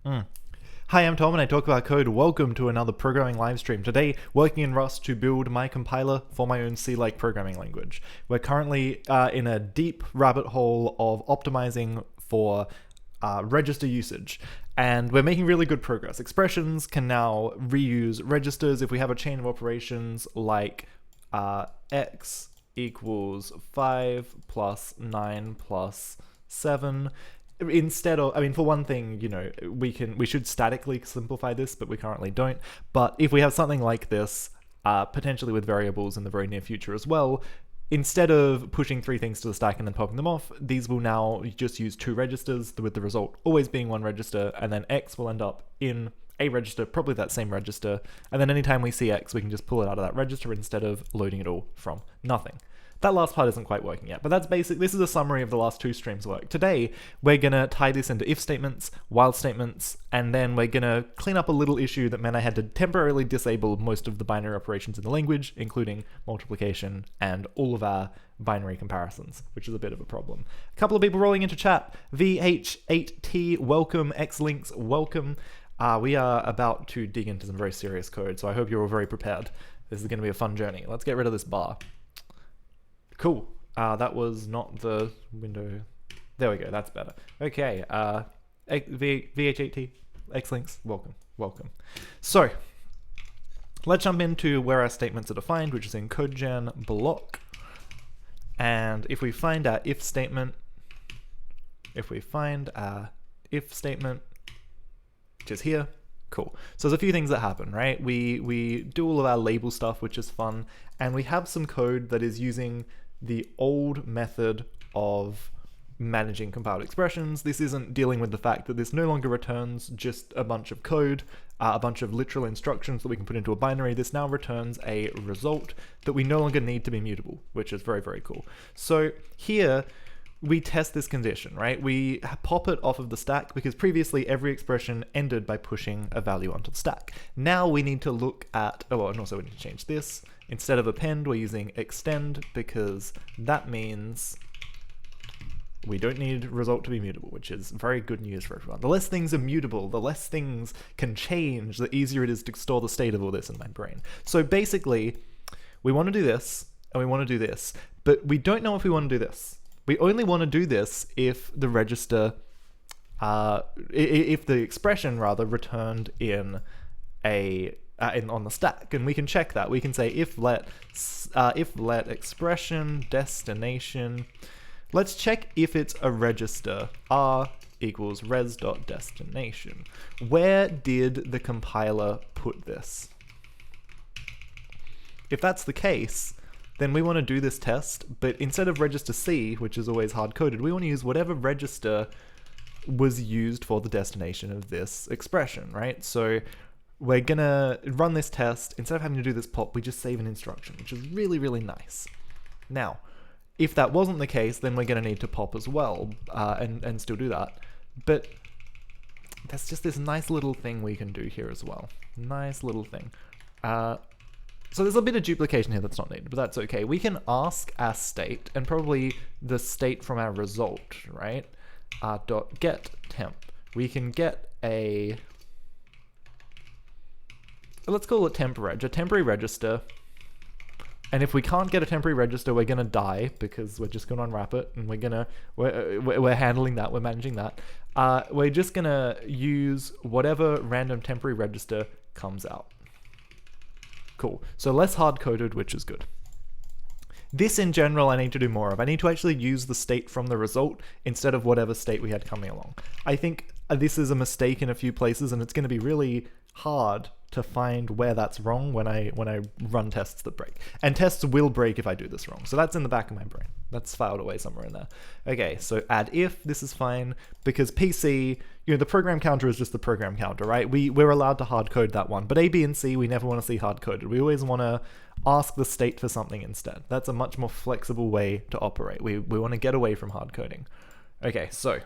Mm. Hi, I'm Tom and I talk about code. Welcome to another programming livestream. Today, working in Rust to build my compiler for my own C-like programming language. We're currently in a deep rabbit hole of optimizing for register usage, and we're making really good progress. Expressions can now reuse registers if we have a chain of operations like x equals 5 plus 9 plus 7. Instead of, I mean, for one thing, we should statically simplify this, but we currently don't. But if we have something like this, potentially with variables in the very near future as well, instead of pushing 3 things to the stack and then popping them off, these will now just use 2 registers, with the result always being 1 register, and then x will end up in a register, probably that same register, and then anytime we see x, we can just pull it out of that register instead of loading it all from nothing. That last part isn't quite working yet, but that's basic. This is a summary of the last 2 streams' work. Today, we're going to tie this into if statements, while statements, and then we're going to clean up a little issue that meant I had to temporarily disable most of the binary operations in the language, including multiplication and all of our binary comparisons, which is a bit of a problem. A couple of people rolling into chat. VH8T, welcome. Xlinks, welcome. We are about to dig into some very serious code, so I hope you're all very prepared. This is going to be a fun journey. Let's get rid of this bar. Cool. That was not the window. There we go. That's better. Okay. VH8T, Xlinks, welcome. So, let's jump into where our statements are defined, which is in CodeGen block. And if we find our if statement, which is here, cool. So there's a few things that happen, right? We do all of our label stuff, which is fun, and we have some code that is using the old method of managing compiled expressions. This isn't dealing with the fact that this no longer returns just a bunch of code, a bunch of literal instructions that we can put into a binary. This now returns a result that we no longer need to be mutable, which is very, very cool. So here, we test this condition, right? We pop it off of the stack because previously every expression ended by pushing a value onto the stack. Now we need to look at, and also we need to change this. Instead of append, we're using extend because that means we don't need result to be mutable, which is very good news for everyone. The less things are mutable, the less things can change, the easier it is to store the state of all this in my brain. So basically, we want to do this, and we want to do this, but we don't know if we want to do this. We only want to do this if the register, if the expression rather returned in on the stack, and we can check that. We can say if let expression destination. Let's check if it's a register r equals res.destination. Where did the compiler put this? If that's the case, then we want to do this test, but instead of register C, which is always hard-coded, we want to use whatever register was used for the destination of this expression, right? So we're gonna run this test. Instead of having to do this pop, we just save an instruction, which is really, really nice. Now, if that wasn't the case, then we're gonna need to pop as well, and still do that. But that's just this nice little thing we can do here as well. Nice little thing. So there's a bit of duplication here that's not needed, but that's okay. We can ask our state, and probably the state from our result, right? Dot get temp. We can get a, let's call it a temporary register. And if we can't get a temporary register, we're gonna die because we're just gonna unwrap it, and we're handling that, we're managing that. We're just gonna use whatever random temporary register comes out. Cool. So less hard-coded, which is good. This in general I need to do more of. I need to actually use the state from the result instead of whatever state we had coming along. I think this is a mistake in a few places, and it's going to be really hard to find where that's wrong when I run tests that break. And tests will break if I do this wrong. So that's in the back of my brain. That's filed away somewhere in there. Okay, so add if, this is fine, because PC, the program counter is just the program counter, right? We're allowed to hard code that one, but A, B, and C, we never want to see hard coded. We always want to ask the state for something instead. That's a much more flexible way to operate. We want to get away from hard coding. Okay, so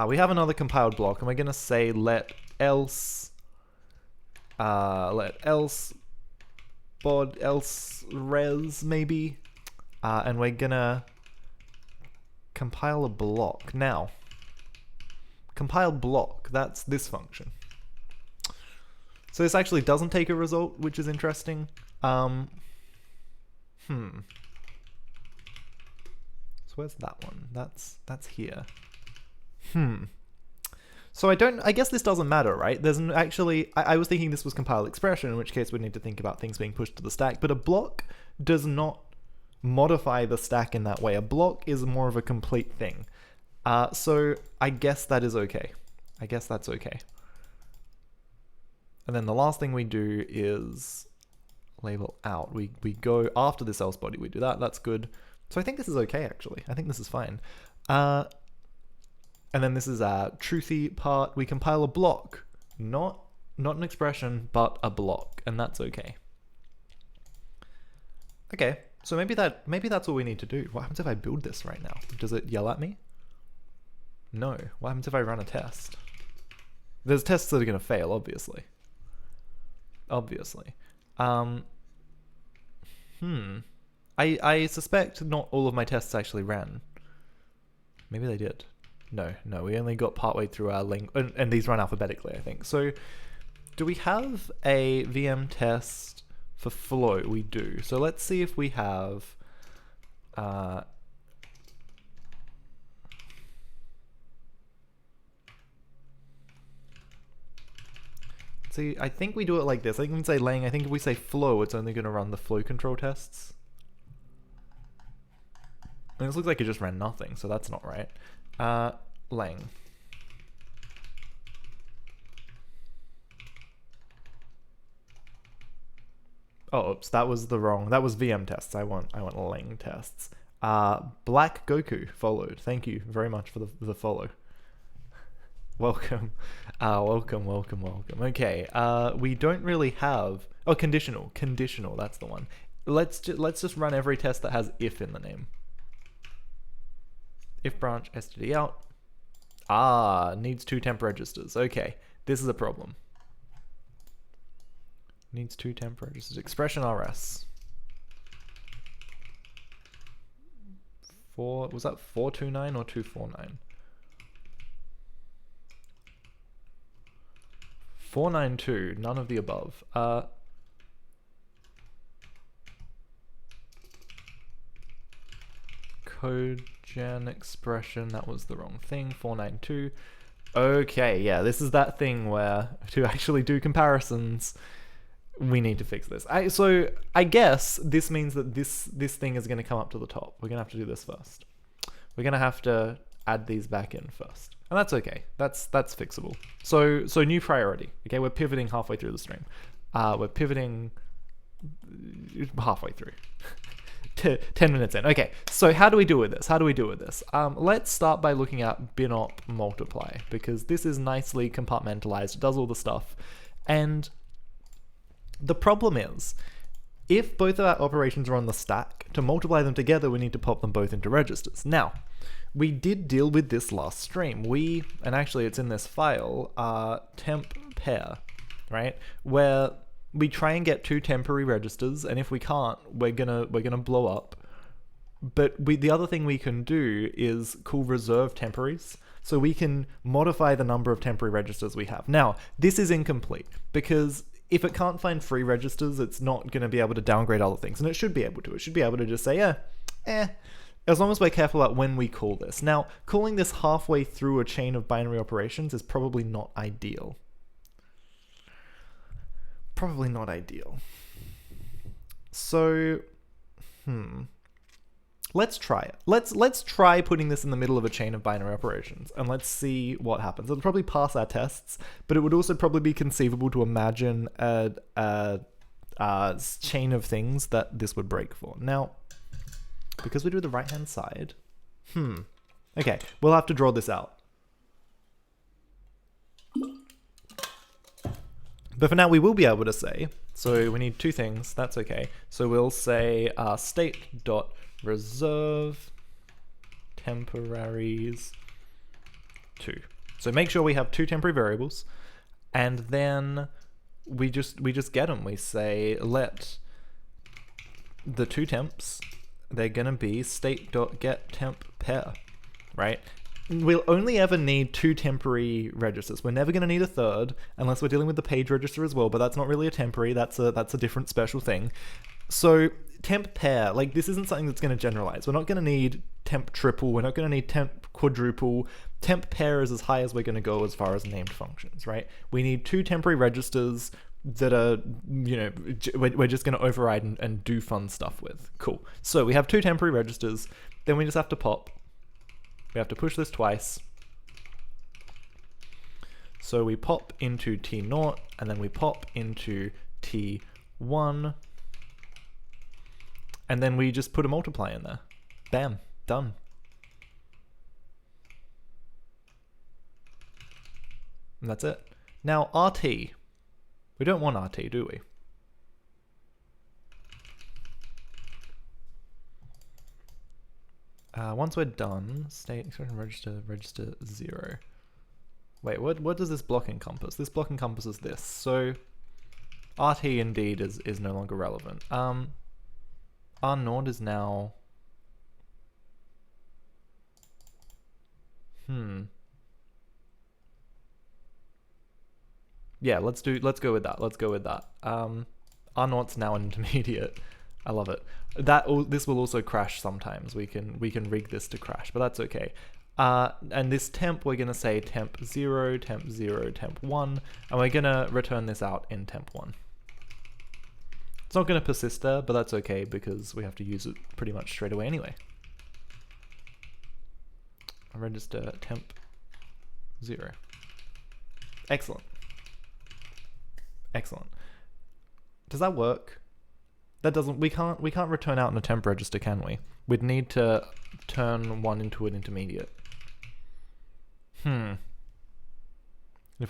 we have another compiled block, and we're going to say let else bod else res maybe, and we're going to compile a block. Now, compile block, that's this function. So this actually doesn't take a result, which is interesting. So where's that one? That's here. So I guess this doesn't matter, right? There's actually, I was thinking this was compile expression, in which case we'd need to think about things being pushed to the stack, but a block does not modify the stack in that way. A block is more of a complete thing. So I guess that is okay. I guess that's okay. And then the last thing we do is label out. We go after this else body, we do that, that's good. So I think this is okay, actually. I think this is fine. And then this is our truthy part. We compile a block, not an expression, but a block, and that's okay. Okay, so maybe that's all we need to do. What happens if I build this right now? Does it yell at me? No. What happens if I run a test? There's tests that are going to fail, obviously. Obviously. I suspect not all of my tests actually ran. Maybe they did. No, we only got partway through our link, and these run alphabetically, I think. So, do we have a VM test for flow? We do. So let's see if we have. See, I think we do it like this. I think we can say lang. I think if we say flow, it's only going to run the flow control tests. And this looks like it just ran nothing, so that's not right. Lang. Oh, oops, that was VM tests. I want lang tests. Black Goku followed. Thank you very much for the follow. Welcome. Welcome. Okay, we don't really have... Oh, conditional, that's the one. Let's just run every test that has if in the name. If branch std out. Needs 2 temp registers. Okay, this is a problem. Needs 2 temp registers. Expression rs. Was that 429 or 249? 492, none of the above. Codegen expression, that was the wrong thing, 492. Okay, yeah, this is that thing where to actually do comparisons, we need to fix this. So I guess this means that this thing is going to come up to the top. We're going to have to do this first. We're going to have to add these back in first. And that's okay. That's fixable. So new priority. Okay, we're pivoting halfway through the stream. We're pivoting halfway through. 10 minutes in. Okay, so how do we deal with this? Let's start by looking at binop multiply, because this is nicely compartmentalized. It does all the stuff. And the problem is, if both of our operations are on the stack, to multiply them together, we need to pop them both into registers. Now, we did deal with this last stream. And actually it's in this file, temp pair, right? Where we try and get 2 temporary registers, and if we can't, we're gonna blow up. But the other thing we can do is call reserve temporaries, so we can modify the number of temporary registers we have. Now, this is incomplete, because if it can't find free registers, it's not going to be able to downgrade other things, and it should be able to. It should be able to just say, as long as we're careful about when we call this. Now, calling this halfway through a chain of binary operations is probably not ideal. Probably not ideal. So, let's try it. Let's try putting this in the middle of a chain of binary operations, and let's see what happens. It'll probably pass our tests, but it would also probably be conceivable to imagine a chain of things that this would break for. Now, because we do the right-hand side, okay, we'll have to draw this out. But for now, we will be able to say, so we need 2 things, that's okay. So we'll say state.reserve temporaries 2. So make sure we have 2 temporary variables, and then we just get them. We say let the 2 temps, they're gonna be state.getTempPair, right? we'll only ever need 2 temporary registers. We're never going to need a third unless we're dealing with the page register as well, but that's not really a temporary, that's a different special thing. So temp pair, like this isn't something that's going to generalize. We're not going to need temp triple, we're not going to need temp quadruple. Temp pair is as high as we're going to go as far as named functions, right? We need 2 temporary registers that are, you know, we're just going to override and do fun stuff with. Cool. So we have 2 temporary registers, then we just have to pop. We have to push this twice. So we pop into T0, and then we pop into T1, and then we just put a multiply in there. Bam, done. And that's it. Now RT. We don't want RT, do we? Once we're done, state expression register 0. Wait, what does this block encompass? This block encompasses this. So RT indeed is no longer relevant. R naught is now yeah, let's go with that. Let's go with that. R naught's now an intermediate. I love it. This will also crash sometimes. We can rig this to crash, but that's okay. And this temp, we're gonna say temp 0, temp 0, temp 1, and we're gonna return this out in temp 1. It's not gonna persist there, but that's okay because we have to use it pretty much straight away anyway. Register temp 0. Excellent. Excellent. Does that work? That doesn't, we can't return out in a temp register, can we? We'd need to turn one into an intermediate. If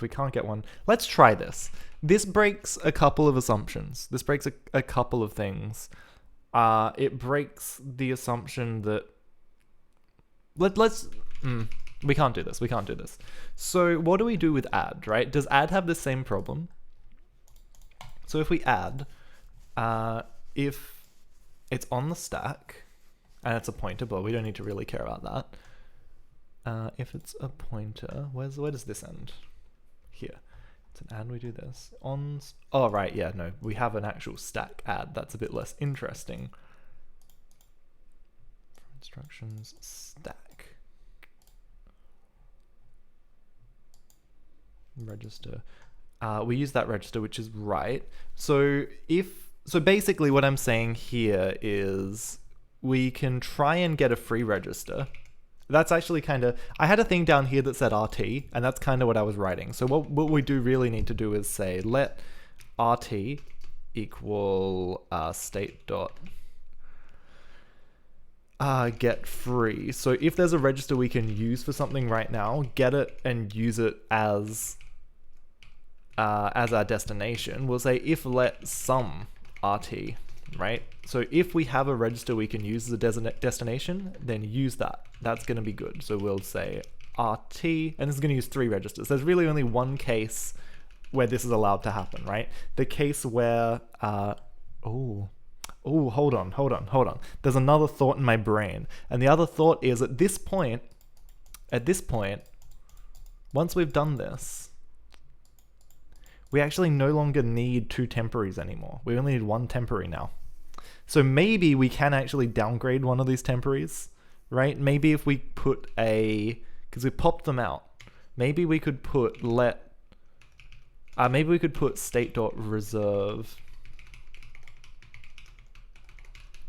we can't get one, let's try this. This breaks a couple of assumptions. This breaks a couple of things. It breaks the assumption that we can't do this. We can't do this. So what do we do with add, right? Does add have the same problem? So if we add, if it's on the stack and it's a pointer, but we don't need to really care about that. If it's a pointer, where does this end? Here. It's an add, we do this. Oh right, yeah, no, we have an actual stack add. That's a bit less interesting. Instructions, stack. Register. We use that register, which is right. So basically what I'm saying here is we can try and get a free register. That's actually kind of, I had a thing down here that said RT, and that's kind of what I was writing. So what we do really need to do is say let RT equal state dot get free. So if there's a register we can use for something right now, get it and use it as our destination. We'll say if let sum RT, right? So if we have a register we can use as a destination, then use that. That's going to be good. So we'll say RT, and this is going to use 3 registers. There's really only one case where this is allowed to happen, right? The case where, hold on. There's another thought in my brain. And the other thought is at this point, once we've done this, we actually no longer need 2 temporaries anymore. We only need 1 temporary now. So maybe we can actually downgrade one of these temporaries, right? Maybe if we put because we popped them out, maybe we could put state.reserve,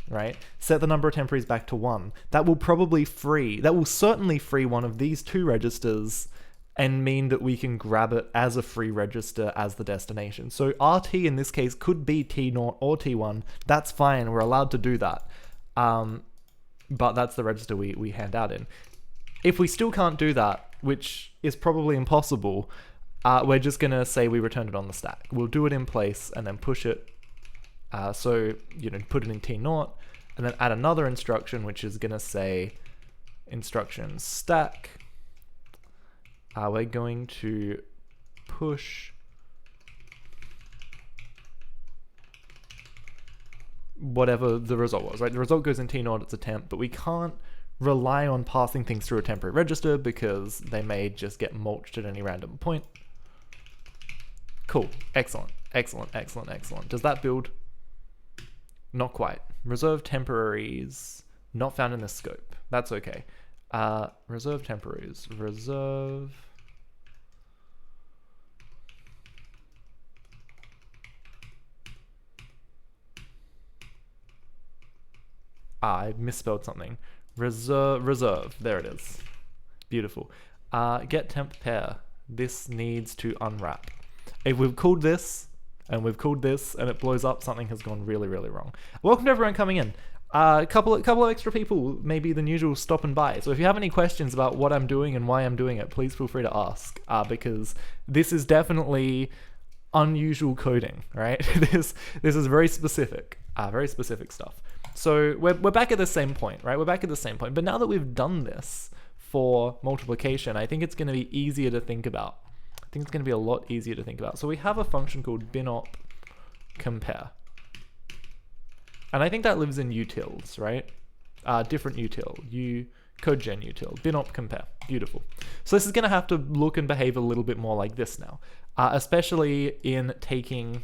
right? Set the number of temporaries back to 1. That will certainly free one of these 2 registers and mean that we can grab it as a free register as the destination. So RT in this case could be T0 or T1. That's fine, we're allowed to do that. But that's the register we hand out in. If we still can't do that, which is probably impossible, we're just gonna say we returned it on the stack. We'll do it in place and then push it. So, put it in T0 and then add another instruction, which is gonna say instruction stack. We're going to push whatever the result was, right? The result goes in T0, it's a temp, but we can't rely on passing things through a temporary register because they may just get mulched at any random point. Cool. Excellent. Excellent, excellent, excellent. Does that build? Not quite. Reserve temporaries not found in the scope. That's okay. Reserve temporaries. Reserve. I misspelled something. Reserve. There it is. Beautiful. Get temp pair. This needs to unwrap. If we've called this, and we've called this, and it blows up, something has gone really, really wrong. Welcome to everyone coming in. A couple of extra people, maybe than usual, stopping by. So if you have any questions about what I'm doing and why I'm doing it, please feel free to ask, because this is definitely unusual coding, right? This is very specific stuff. So we're back at the same point, right? We're back at the same point. But now that we've done this for multiplication, I think it's going to be easier to think about. I think it's going to be a lot easier to think about. So we have a function called binop compare. And I think that lives in utils, right? Different util, codegen util, binop compare. Beautiful. So this is going to have to look and behave a little bit more like this now, especially in taking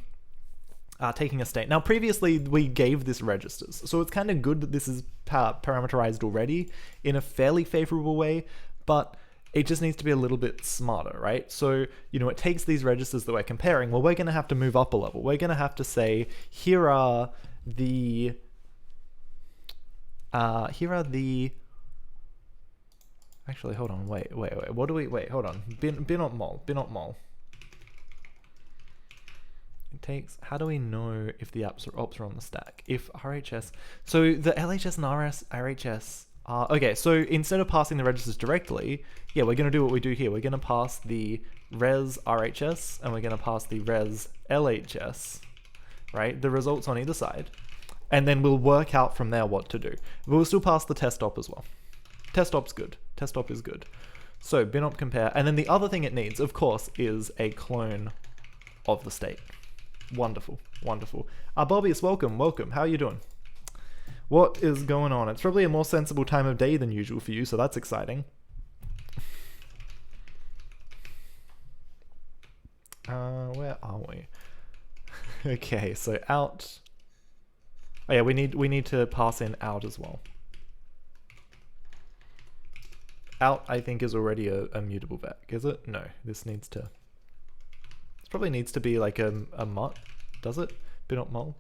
a state. Now, previously we gave this registers, so it's kind of good that this is parameterized already in a fairly favorable way, but it just needs to be a little bit smarter, right? So, it takes these registers that we're comparing. Well, we're going to have to move up a level. We're going to have to say, here are the actually, hold on, wait, what do we, hold on, binop mol. It takes, how do we know if the ops are on the stack? If RHS, so the LHS and RHS are, okay, so instead of passing the registers directly, yeah, we're going to do what we do here. We're going to pass the res RHS and we're going to pass the res LHS, right? The results on either side. And then we'll work out from there what to do. We'll still pass the test op as well. Test op's good. Test op is good. So binop compare. And then the other thing it needs, of course, is a clone of the state. Wonderful, wonderful. Bobbius, welcome. How are you doing? What is going on? It's probably a more sensible time of day than usual for you, so that's exciting. Where are we? Okay, so out. Oh yeah, we need to pass in out as well. Out, I think, is already a mutable vec, is it? No, this needs to. This probably needs to be like a mut, does it? Binop mul.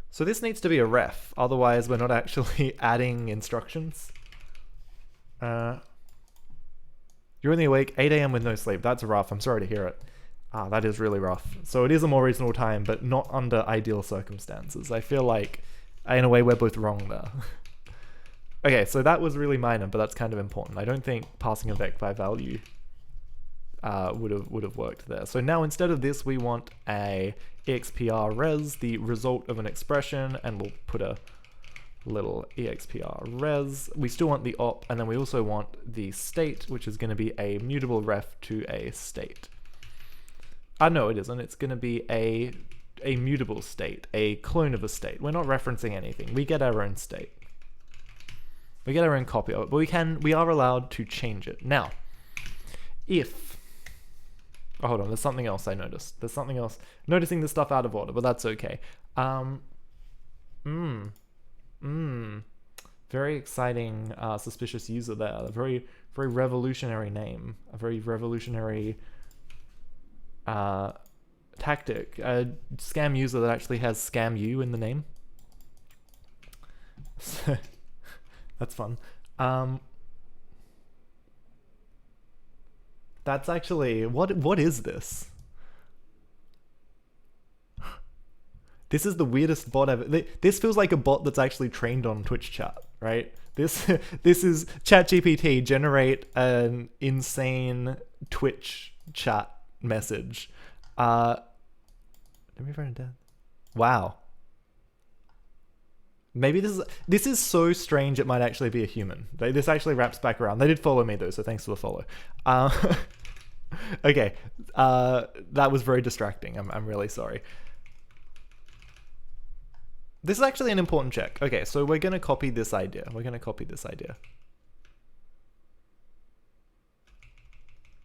So this needs to be a ref, otherwise we're not actually adding instructions. You're only awake 8 AM with no sleep. That's rough. I'm sorry to hear it. That is really rough. So it is a more reasonable time, but not under ideal circumstances. I feel like, in a way, we're both wrong there. Okay, so that was really minor, but that's kind of important. I don't think passing a vec by value would have worked there. So now instead of this, we want a expr res, the result of an expression, and we'll put a little expr res. We still want the op, and then we also want the state, which is going to be a mutable ref to a state. No, it isn't. It's going to be a mutable state, a clone of a state. We're not referencing anything. We get our own state. We get our own copy of it, but we are allowed to change it. Now, if, oh, hold on, there's something else I noticed. There's something else. Noticing the stuff out of order, but that's okay. Very exciting, suspicious user there. A very, very revolutionary name. A very revolutionary tactic. A scam user that actually has scam you in the name. That's fun. That's actually, what is this? This is the weirdest bot ever. This feels like a bot that's actually trained on Twitch chat, right? This is ChatGPT generate an insane Twitch chat message. Let me write it down. Wow. Maybe this is so strange it might actually be a human. This actually wraps back around. They did follow me though, so thanks for the follow. Okay, that was very distracting. I'm really sorry. This is actually an important check. Okay, so we're going to copy this idea. We're going to copy this idea.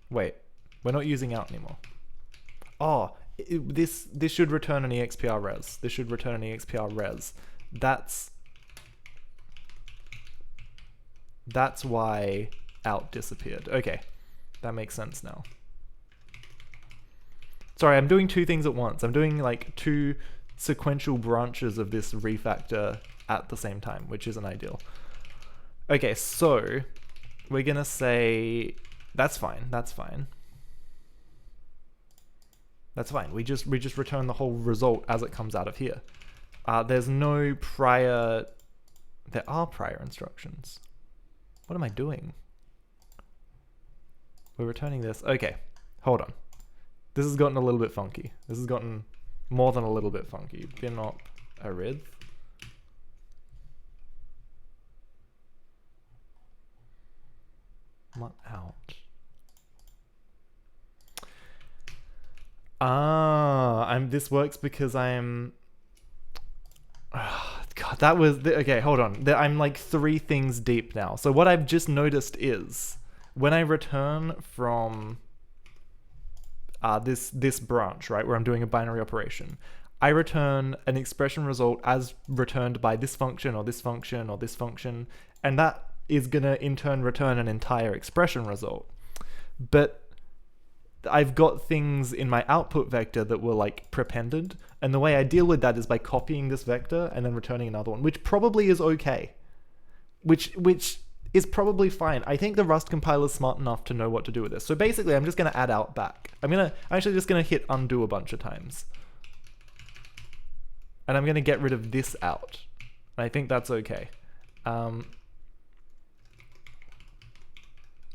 Wait, we're not using out anymore. Oh, this should return an expr res. This should return an expr res. That's why out disappeared. Okay, that makes sense now. Sorry, I'm doing two things at once. I'm doing like two sequential branches of this refactor at the same time, which isn't ideal. Okay, so we're gonna say that's fine. That's fine. That's fine. We just return the whole result as it comes out of here. There's no prior. There are prior instructions. What am I doing? We're returning this. Okay, hold on. This has gotten a little bit funky. This has gotten more than a little bit funky. Bin op arith. Mut out. This works because I'm. God, that was okay. Hold on. I'm like 3 things deep now. So what I've just noticed is when I return from this branch, right, where I'm doing a binary operation, I return an expression result as returned by this function or this function or this function, and that is gonna in turn return an entire expression result. But I've got things in my output vector that were like prepended, and the way I deal with that is by copying this vector and then returning another one, which probably is okay. Which is probably fine. I think the Rust compiler is smart enough to know what to do with this. So basically, I'm just going to add out back. I'm actually just going to hit undo a bunch of times. And I'm going to get rid of this out. And I think that's okay.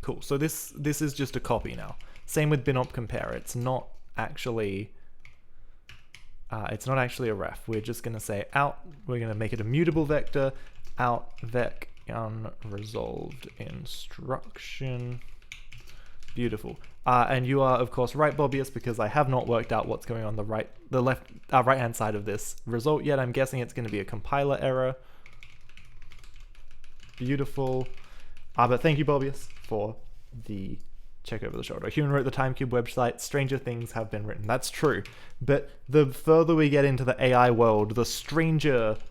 Cool. So this is just a copy now. Same with binop compare. It's not actually a ref. We're just going to say out. We're going to make it a mutable vector. Out vec unresolved instruction. Beautiful. And you are of course right, Bobius, because I have not worked out what's going on the right hand side of this result yet. I'm guessing it's going to be a compiler error. Beautiful. But thank you, Bobius, for the check over the shoulder. A human wrote the TimeCube website. Stranger things have been written. That's true. But the further we get into the AI world, the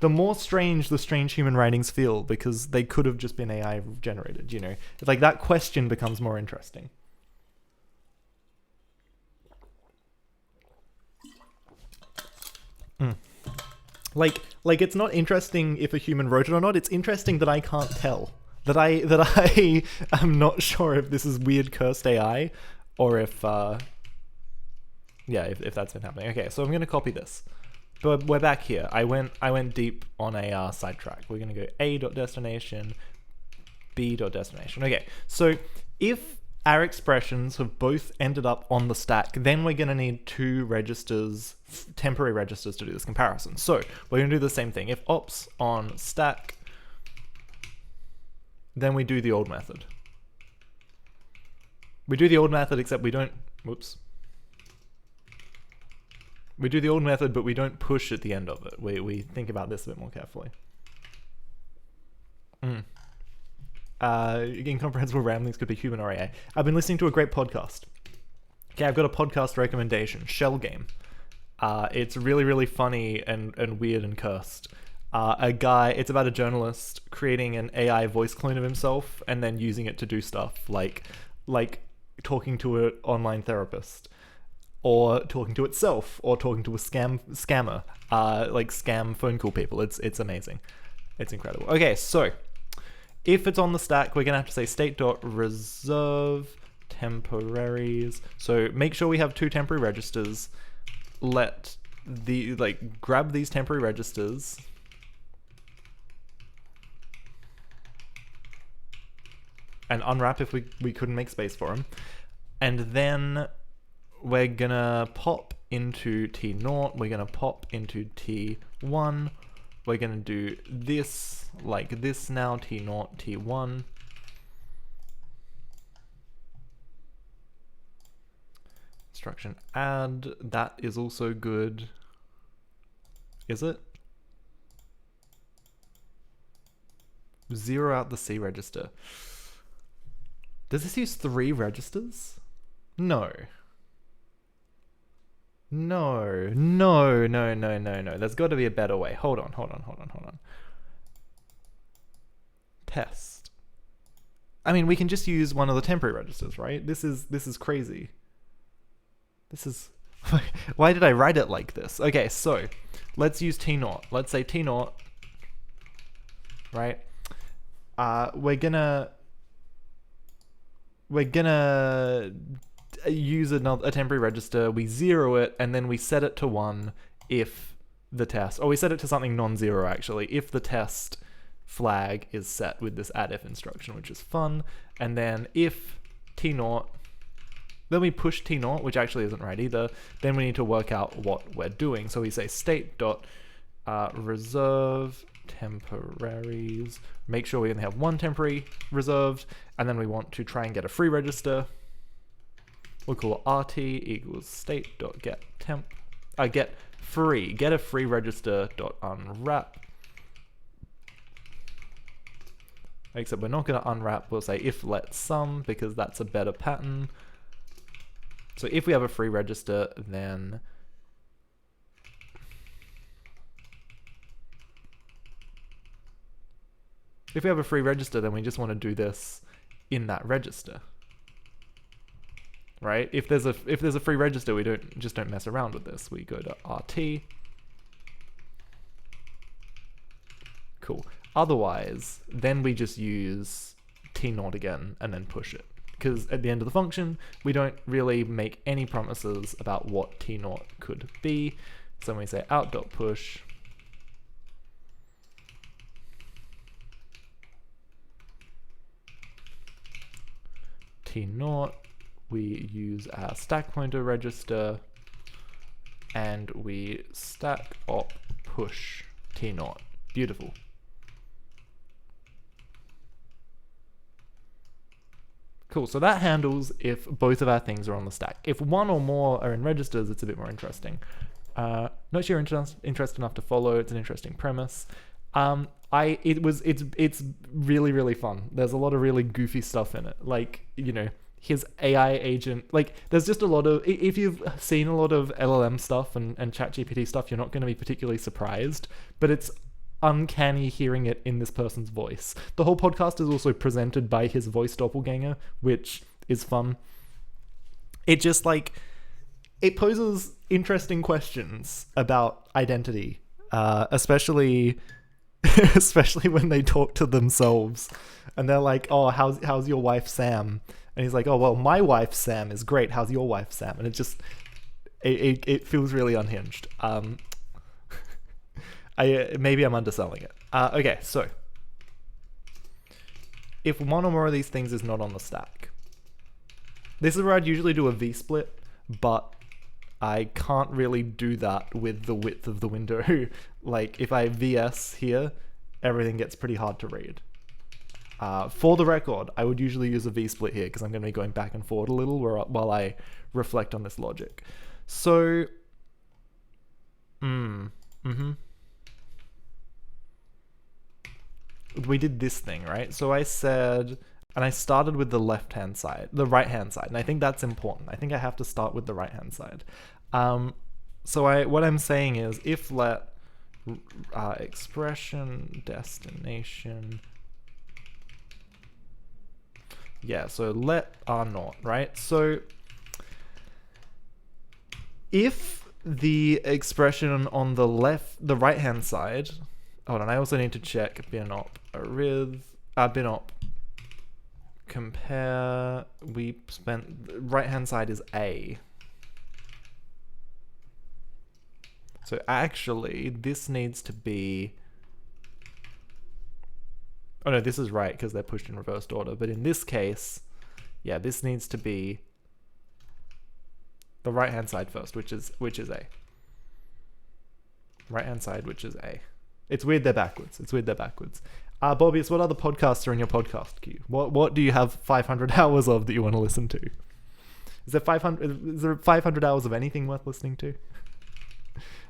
more strange the strange human writings feel, because they could have just been AI generated, you know? It's like that question becomes more interesting. Like it's not interesting if a human wrote it or not. It's interesting that I can't tell. That I am not sure if this is weird cursed AI or if if that's been happening. Okay, so I'm gonna copy this. But we're back here. I went deep on a sidetrack. We're gonna go a.destination, b.destination. Okay, so if our expressions have both ended up on the stack, then we're gonna need 2 registers, temporary registers, to do this comparison. So we're gonna do the same thing. If ops on stack, then we do the old method. We do the old method, except we don't, whoops. We do the old method, but we don't push at the end of it. We think about this a bit more carefully. Incomprehensible ramblings could be human or AI. I've been listening to a great podcast. Okay, I've got a podcast recommendation, Shell Game. It's really, really funny and weird and cursed. It's about a journalist creating an AI voice clone of himself and then using it to do stuff like talking to an online therapist, or talking to itself, or talking to a scammer, like scam phone call people. It's amazing. It's incredible. Okay, so if it's on the stack, we're gonna have to say state.reserve temporaries. So make sure we have 2 temporary registers. Grab these temporary registers. And unwrap if we couldn't make space for them. And then we're gonna pop into T0, we're gonna pop into T1, we're gonna do this like this now, T0, T1. Instruction add, that is also good. Is it? Zero out the C register. Does this use 3 registers? No. No. There's got to be a better way. Hold on. Test. I mean, we can just use one of the temporary registers, right? This is crazy. This is... Why did I write it like this? Okay, so let's use T0. Let's say T0, right? We're gonna use a temporary register. We zero it, and then we set it to 1 if the test, or we set it to something non-zero actually, if the test flag is set with this addif instruction, which is fun. And then if T0, then we push T0, which actually isn't right either. Then we need to work out what we're doing. So we say state dot reserve temporaries. Make sure we only have 1 temporary reserved, and then we want to try and get a free register. We'll call rt equals state dot get temp get a free register dot unwrap. Except we're not going to unwrap. We'll say if let sum, because that's a better pattern. So if we have a free register, then we just want to do this in that register, right? If there's a free register, we don't mess around with this. We go to RT. Cool. Otherwise, then we just use T0 again and then push it. Because at the end of the function, we don't really make any promises about what T0 could be. So when we say out.push, T0, we use our stack pointer register, and we stack op push T0. Beautiful. Cool, so that handles if both of our things are on the stack. If one or more are in registers, it's a bit more interesting. Not sure you're interested enough to follow. It's an interesting premise. It's really, really fun. There's a lot of really goofy stuff in it. Like, you know, his AI agent, like there's just a lot of, if you've seen a lot of LLM stuff and ChatGPT stuff, you're not going to be particularly surprised, but it's uncanny hearing it in this person's voice. The whole podcast is also presented by his voice doppelganger, which is fun. It just it poses interesting questions about identity, especially when they talk to themselves and they're like, oh, how's your wife Sam? And he's like, oh, well, my wife Sam is great. How's your wife Sam? And it just it feels really unhinged. Maybe I'm underselling it. Okay, so if one or more of these things is not on the stack, this is where I'd usually do a v-split, but I can't really do that with the width of the window. Like if I vs here, everything gets pretty hard to read. For the record, I would usually use a v-split here because I'm going to be going back and forward a little while I reflect on this logic. So, we did this thing, right? So I said, and I started with the right-hand side, and I think that's important. I think I have to start with the right-hand side. So what I'm saying is, if let expression destination, yeah, so let r0, right? So if the expression on the right-hand side, hold on, I also need to check binop arith, binop compare, we spent, right-hand side is A. So actually, this needs to be, oh no, this is right because they're pushed in reversed order, but in this case, yeah, this needs to be the right-hand side first, which is A. Right-hand side, which is A. It's weird they're backwards. Bobbius, what other podcasts are in your podcast queue? What do you have 500 hours of that you want to listen to? Is there 500 hours of anything worth listening to?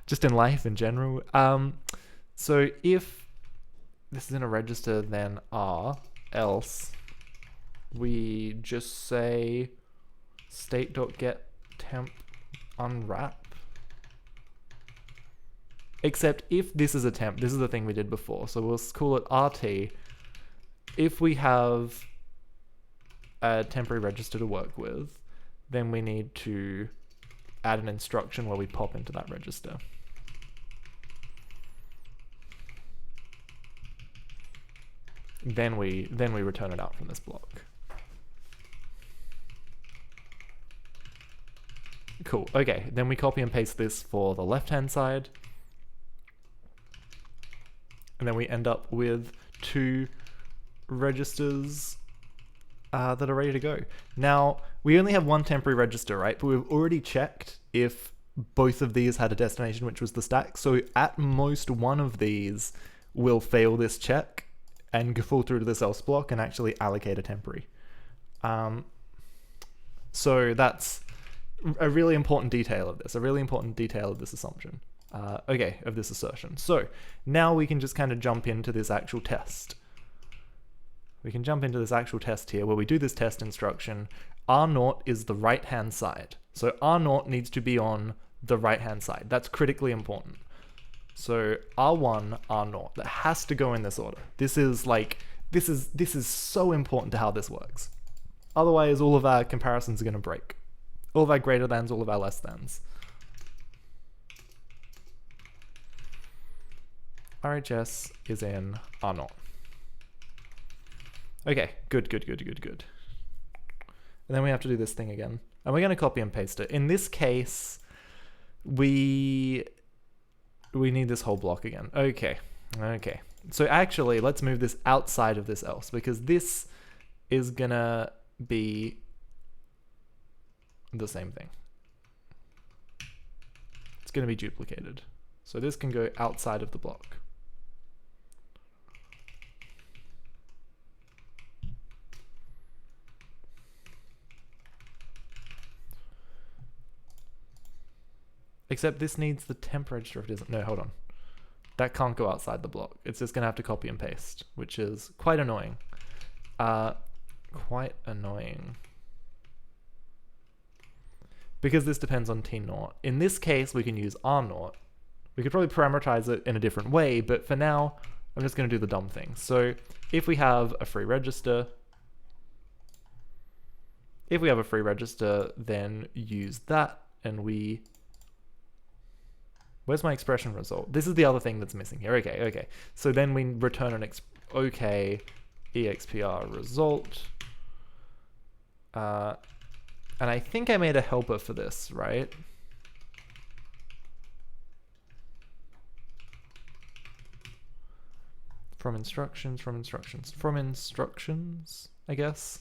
Just in life in general. So if this is in a register, then R, else we just say state.get temp unwrap. Except if this is a temp, this is the thing we did before. So we'll call it RT. If we have a temporary register to work with, then we need to add an instruction where we pop into that register. Then we return it out from this block. Cool. Okay, then we copy and paste this for the left-hand side. And then we end up with 2 registers that are ready to go. Now, we only have 1 temporary register, right? But we've already checked if both of these had a destination, which was the stack. So at most, one of these will fail this check and fall through to this else block and actually allocate a temporary. So that's a really important detail of this, assumption. Of this assertion. So now we can just kind of jump into this actual test. We can jump into this actual test here where we do this test instruction. R0 is the right-hand side. So R0 needs to be on the right-hand side. That's critically important. So R1, R0, that has to go in this order. This is so important to how this works. Otherwise, all of our comparisons are going to break. All of our greater thans, all of our less thans. RHS is in R0. Okay, good. And then we have to do this thing again. And we're going to copy and paste it. In this case, we need this whole block again. Okay. So actually, let's move this outside of this else, because this is going to be the same thing. It's going to be duplicated. So this can go outside of the block. Except this needs the temp register if it doesn't. No, hold on. That can't go outside the block. It's just going to have to copy and paste, which is quite annoying. Because this depends on T0. In this case, we can use R0. We could probably parameterize it in a different way, but for now, I'm just going to do the dumb thing. So if we have a free register, then use that, and we... Where's my expression result? This is the other thing that's missing here. Okay. So then we return an expr result. And I think I made a helper for this, right? From instructions, I guess.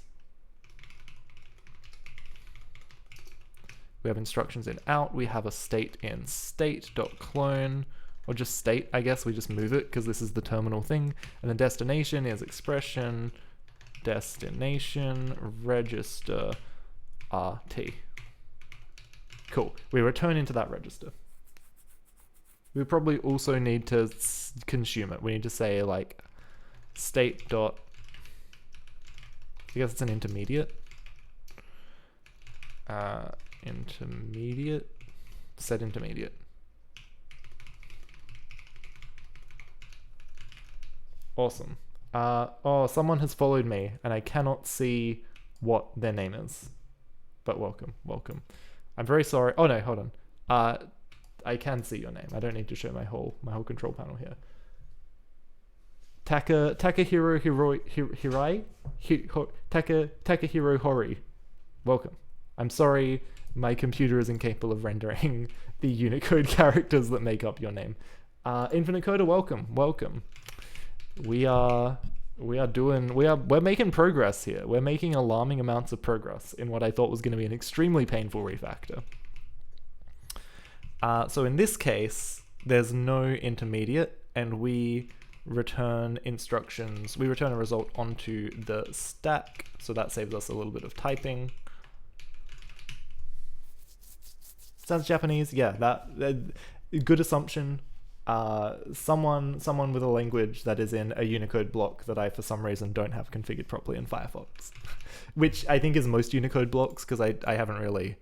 We have instructions in out, we have a state in state.clone, or just state, I guess, we just move it because this is the terminal thing. And the destination is expression, destination, register, RT. Cool, we return into that register. We probably also need to consume it. We need to say like state dot, I guess it's an intermediate. Set intermediate. Awesome. Oh, someone has followed me and I cannot see what their name is. But welcome. I'm very sorry. Oh no, hold on. I can see your name. I don't need to show my whole control panel here. Takahiro Hori. Welcome. I'm sorry, my computer is incapable of rendering the Unicode characters that make up your name. Infinite Coder, welcome. We're making progress here. We're making alarming amounts of progress in what I thought was going to be an extremely painful refactor. So in this case, there's no intermediate, and we return instructions. We return a result onto the stack, so that saves us a little bit of typing. Sounds Japanese, yeah. That good assumption. someone with a language that is in a Unicode block that I for some reason don't have configured properly in Firefox, which I think is most Unicode blocks because I haven't really,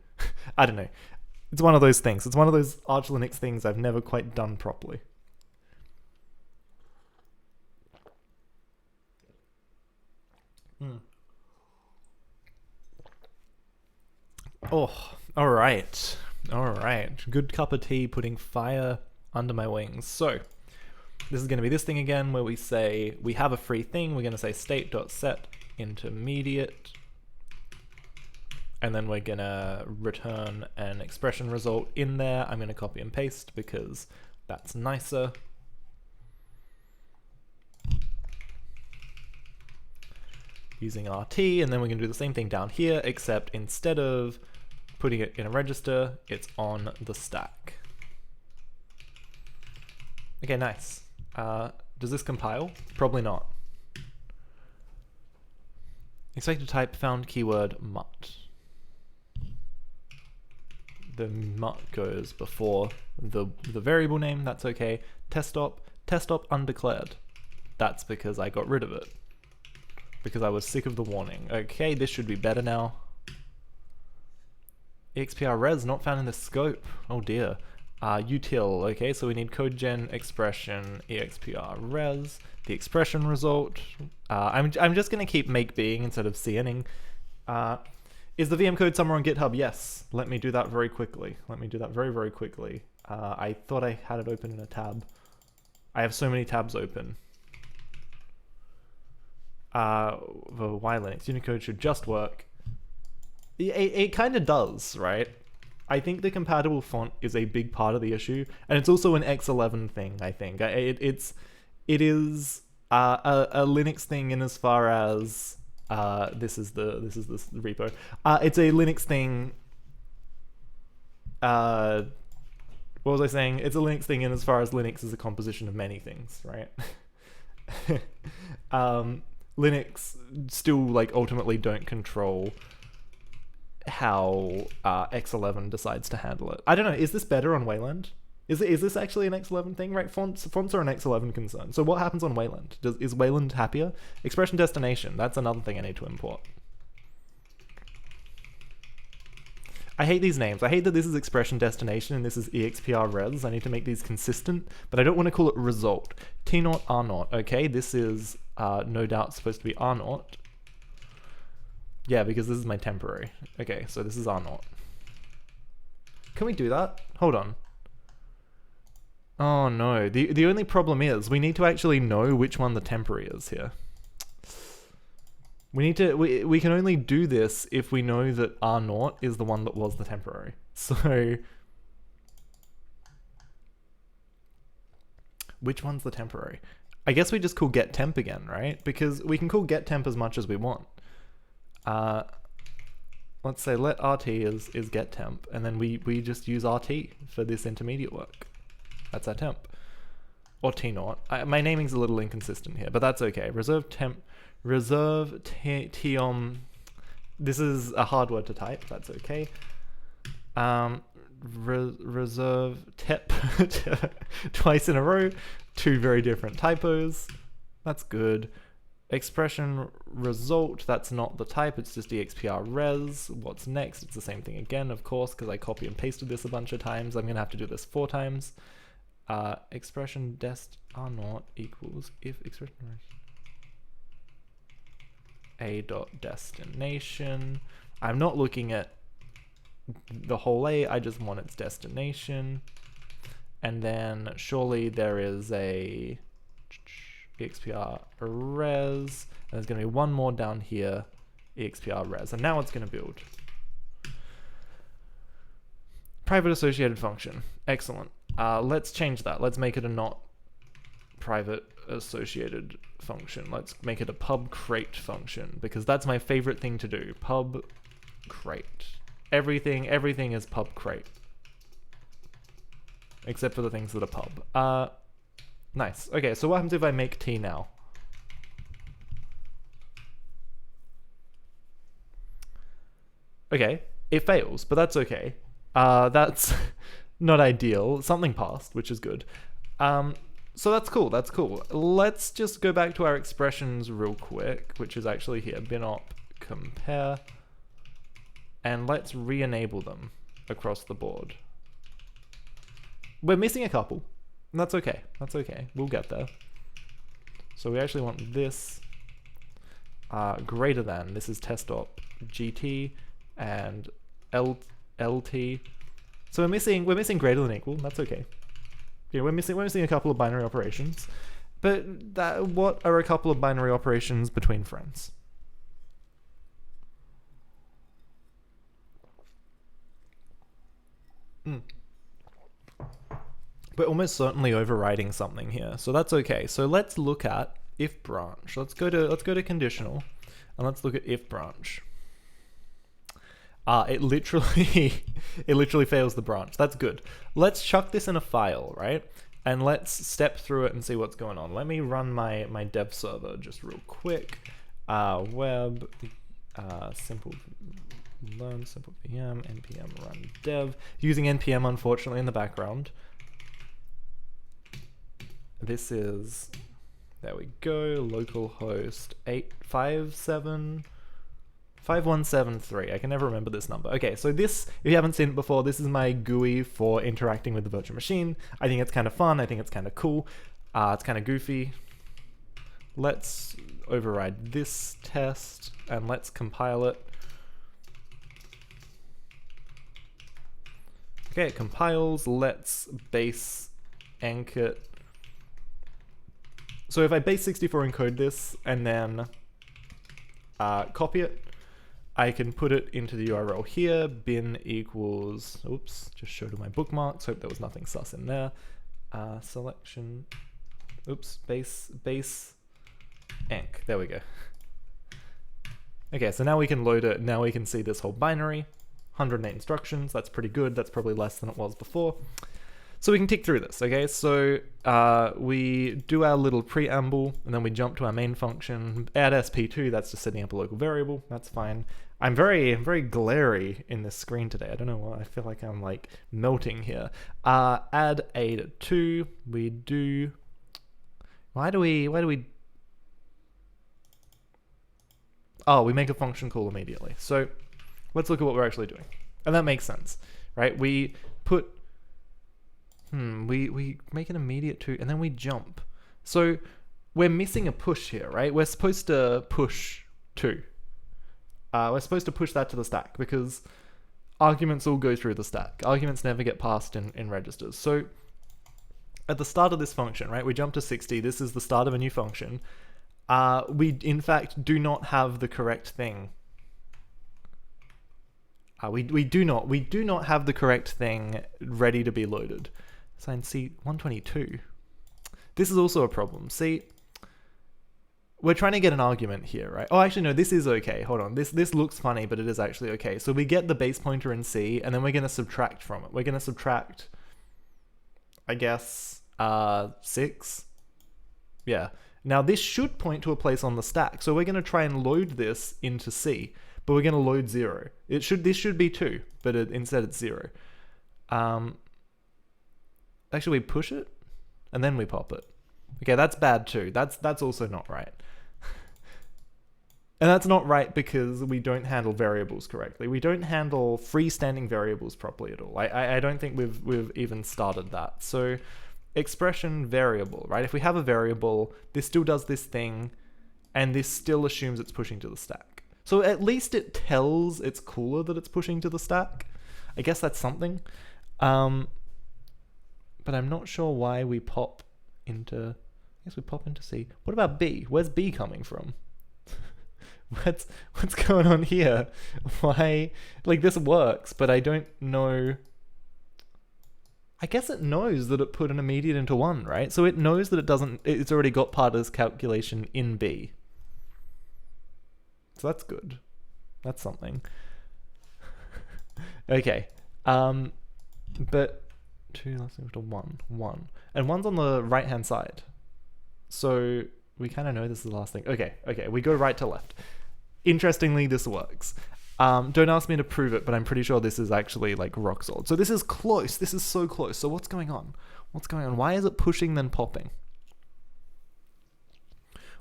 I don't know. It's one of those things. It's one of those Arch Linux things I've never quite done properly. Oh, all right. Good cup of tea putting fire under my wings. So this is going to be this thing again where we say we have a free thing. We're going to say state.set intermediate. And then we're going to return an expression result in there. I'm going to copy and paste because that's nicer. Using RT, and then we're going to do the same thing down here, except instead of putting it in a register, it's on the stack. Okay, nice. Does this compile? Probably not. Expected type found keyword mut. The mut goes before the variable name, that's okay. Test stop undeclared. That's because I got rid of it. Because I was sick of the warning. Okay, this should be better now. expr res not found in the scope. Oh dear. Util. Okay, so we need code gen expression expr res. The expression result. I'm just gonna keep make being instead of cnning. Is the VM code somewhere on GitHub? Yes. Let me do that very quickly. Let me do that very quickly. I thought I had it open in a tab. I have so many tabs open. The Y Linux Unicode should just work. It kind of does, right? I think the compatible font is a big part of the issue, and it's also an X11 thing. I think it is a Linux thing in as far as this is the repo. It's a Linux thing. What was I saying? It's a Linux thing in as far as Linux is a composition of many things, right? Linux still like ultimately don't control how X11 decides to handle it. I don't know. Is this better on Wayland? Is this actually an X11 thing? Right? Fonts are an X11 concern. So what happens on Wayland? Is Wayland happier? Expression destination. That's another thing I need to import. I hate these names. I hate that this is expression destination and this is expr res. I need to make these consistent, but I don't want to call it result. T0 R0. Okay, this is no doubt supposed to be R0. Yeah, because this is my temporary. Okay, so this is R0. Can we do that? Hold on. Oh no, the only problem is we need to actually know which one the temporary is here. We can only do this if we know that R0 is the one that was the temporary. So which one's the temporary? I guess we just call getTemp again, right? Because we can call getTemp as much as we want. Let's say let RT is getTemp, and then we just use RT for this intermediate work. That's our temp. Or T0. My naming's a little inconsistent here, but that's okay. Reserve TOM. This is a hard word to type, that's okay. Reserve TEP twice in a row, two very different typos. That's good. Expression result, that's not the type, it's just expr res. What's next? It's the same thing again, of course, because I copy and pasted this a bunch of times. I'm gonna have to do this 4 times. Expression dest R0 equals if expression a dot destination. I'm not looking at the whole A, I just want its destination. And then surely there is a expr res, and there's going to be one more down here, expr res, and now it's going to build. Private associated function. Excellent. Let's change that. Let's make it a not private associated function. Let's make it a pub crate function, because that's my favorite thing to do. Pub crate. Everything is pub crate. Except for the things that are pub. Nice. Okay, so what happens if I make T now? Okay, it fails, but that's okay. That's not ideal. Something passed, which is good. So that's cool, that's cool. Let's just go back to our expressions real quick, which is actually here, binop compare, and let's re-enable them across the board. We're missing a couple, and that's okay, we'll get there. So we actually want this greater than, this is test.gt and LT. So we're missing greater than equal, that's okay. Yeah, we're missing a couple of binary operations, but what are a couple of binary operations between friends? We're almost certainly overriding something here, so that's okay. So let's look at if branch. Let's go to conditional, and let's look at if branch. It literally fails the branch. That's good. Let's chuck this in a file, right? And let's step through it and see what's going on. Let me run my dev server just real quick. Web simple learn simple VM npm run dev, using npm unfortunately in the background. This is, there we go, localhost 5173. I can never remember this number. Okay, so this, if you haven't seen it before, this is my GUI for interacting with the virtual machine. I think it's kind of fun. I think it's kind of cool. It's kind of goofy. Let's override this test and let's compile it. Okay, it compiles. Let's base enc it. So if I base 64 encode this and then copy it, I can put it into the URL here, bin equals, oops, just showed all my bookmarks, hope there was nothing sus in there. Selection, oops, base enc, there we go. Okay, so now we can load it, now we can see this whole binary, 108 instructions, that's pretty good, that's probably less than it was before. So we can tick through this, okay? So we do our little preamble, and then we jump to our main function, add sp2, that's just setting up a local variable, that's fine. I'm very glary in this screen today, I don't know why, I feel like I'm like melting here. Add a to 2, we do, why do we, oh, we make a function call immediately. So let's look at what we're actually doing. And that makes sense, right? We put, we make an immediate 2 and then we jump. So we're missing a push here, right? We're supposed to push 2. We're supposed to push that to the stack because arguments all go through the stack. Arguments never get passed in registers. So at the start of this function, right, we jump to 60. This is the start of a new function. We in fact do not have the correct thing. We do not have the correct thing ready to be loaded. Sign C122. This is also a problem. See, we're trying to get an argument here, right? Oh, actually, no, this is okay. Hold on. This looks funny, but it is actually okay. So we get the base pointer in C, and then we're going to subtract from it. We're going to subtract, I guess, 6. Yeah. Now, this should point to a place on the stack. So we're going to try and load this into C, but we're going to load 0. This should be 2, but instead it's 0. Actually, we push it, and then we pop it. Okay, that's bad too. That's also not right. And that's not right because we don't handle variables correctly. We don't handle freestanding variables properly at all. I don't think we've even started that. So expression variable, right? If we have a variable, this still does this thing, and this still assumes it's pushing to the stack. So at least it tells it's cooler that it's pushing to the stack. I guess that's something. But I'm not sure why we pop into, I guess we pop into C. What about B? Where's B coming from? What's going on here? Why, like this works, but I don't know. I guess it knows that it put an immediate into 1, right? So it knows that it's already got part of this calculation in B. So that's good. That's something. Okay. But 2 less equal to 1. And 1's on the right-hand side. So we kind of know this is the last thing. Okay, we go right to left. Interestingly, this works. Don't ask me to prove it, but I'm pretty sure this is actually like rock solid. So this is close. This is so close. So what's going on? What's going on? Why is it pushing then popping?